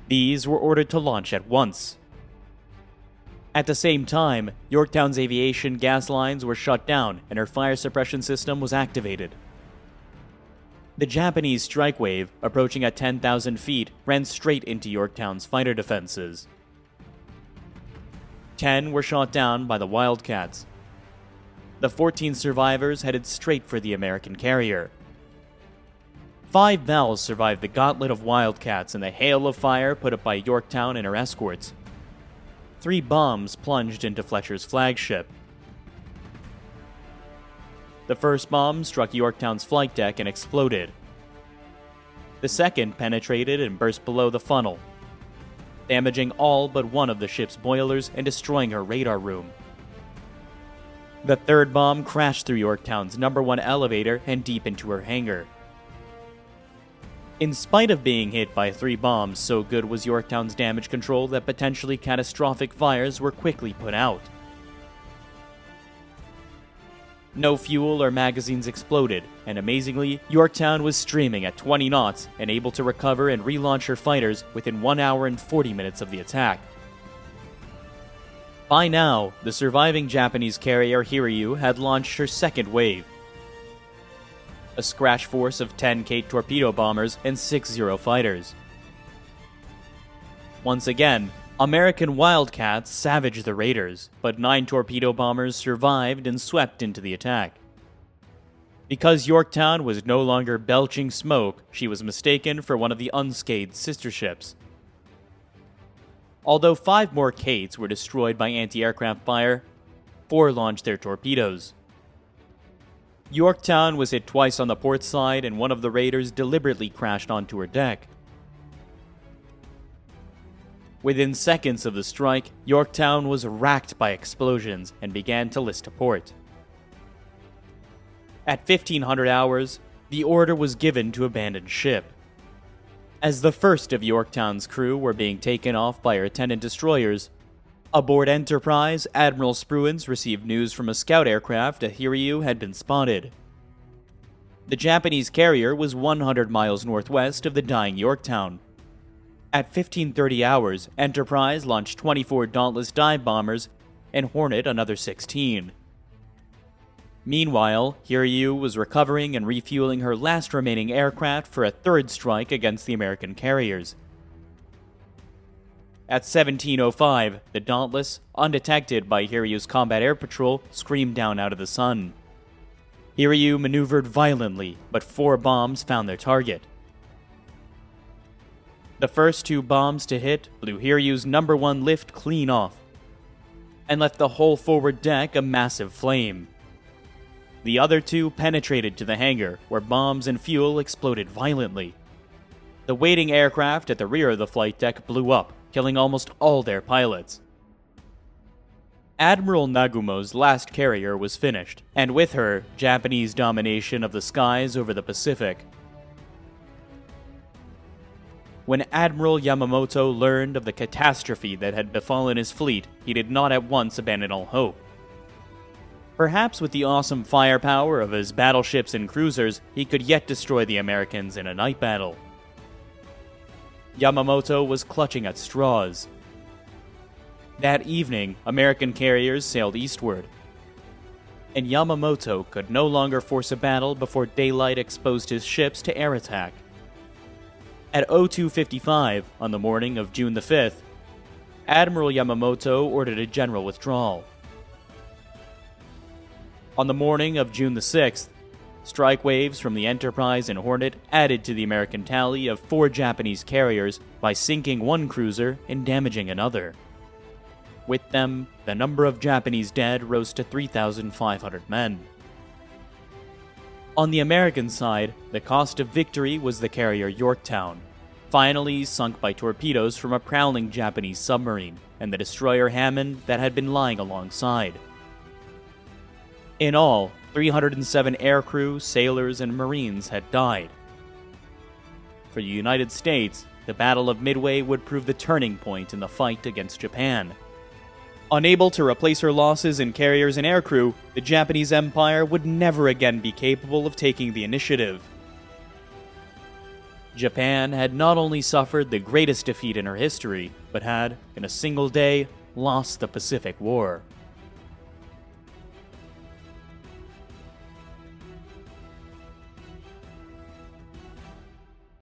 These were ordered to launch at once. At the same time, Yorktown's aviation gas lines were shut down and her fire suppression system was activated. The Japanese strike wave, approaching at 10,000 feet, ran straight into Yorktown's fighter defenses. 10 were shot down by the Wildcats. The 14 survivors headed straight for the American carrier. 5 Vals survived the gauntlet of Wildcats and the hail of fire put up by Yorktown and her escorts. 3 bombs plunged into Fletcher's flagship. The first bomb struck Yorktown's flight deck and exploded. The second penetrated and burst below the funnel, damaging all but one of the ship's boilers and destroying her radar room. The third bomb crashed through Yorktown's #1 elevator and deep into her hangar. In spite of being hit by 3 bombs, so good was Yorktown's damage control that potentially catastrophic fires were quickly put out. No fuel or magazines exploded, and amazingly, Yorktown was streaming at 20 knots and able to recover and relaunch her fighters within 1 hour and 40 minutes of the attack. By now, the surviving Japanese carrier Hiryu had launched her second wave. A scratch force of 10 Kate torpedo bombers and 6 Zero fighters. Once again, American Wildcats savaged the raiders, but 9 torpedo bombers survived and swept into the attack. Because Yorktown was no longer belching smoke, she was mistaken for one of the unscathed sister ships. Although 5 more Kates were destroyed by anti-aircraft fire, 4 launched their torpedoes. Yorktown was hit twice on the port side, and one of the raiders deliberately crashed onto her deck. Within seconds of the strike, Yorktown was racked by explosions and began to list to port. At 1500 hours, the order was given to abandon ship. As the first of Yorktown's crew were being taken off by her attendant destroyers, aboard Enterprise, Admiral Spruance received news from a scout aircraft that Hiryu had been spotted. The Japanese carrier was 100 miles northwest of the dying Yorktown. At 1530 hours, Enterprise launched 24 Dauntless dive bombers and Hornet another 16. Meanwhile, Hiryu was recovering and refueling her last remaining aircraft for a third strike against the American carriers. At 17:05, the Dauntless, undetected by Hiryu's combat air patrol, screamed down out of the sun. Hiryu maneuvered violently, but 4 bombs found their target. The first 2 bombs to hit blew Hiryu's #1 lift clean off, and left the whole forward deck a massive flame. The other 2 penetrated to the hangar, where bombs and fuel exploded violently. The waiting aircraft at the rear of the flight deck blew up, killing almost all their pilots. Admiral Nagumo's last carrier was finished, and with her, Japanese domination of the skies over the Pacific. When Admiral Yamamoto learned of the catastrophe that had befallen his fleet, he did not at once abandon all hope. Perhaps with the awesome firepower of his battleships and cruisers, he could yet destroy the Americans in a night battle. Yamamoto was clutching at straws. That evening, American carriers sailed eastward, and Yamamoto could no longer force a battle before daylight exposed his ships to air attack. At 02:55, on the morning of June the 5th, Admiral Yamamoto ordered a general withdrawal. On the morning of June the 6th, strike waves from the Enterprise and Hornet added to the American tally of 4 Japanese carriers by sinking one cruiser and damaging another. With them, the number of Japanese dead rose to 3,500 men. On the American side, the cost of victory was the carrier Yorktown, finally sunk by torpedoes from a prowling Japanese submarine, and the destroyer Hammond that had been lying alongside. In all, 307 aircrew, sailors, and Marines had died. For the United States, the Battle of Midway would prove the turning point in the fight against Japan. Unable to replace her losses in carriers and aircrew, the Japanese Empire would never again be capable of taking the initiative. Japan had not only suffered the greatest defeat in her history, but had, in a single day, lost the Pacific War.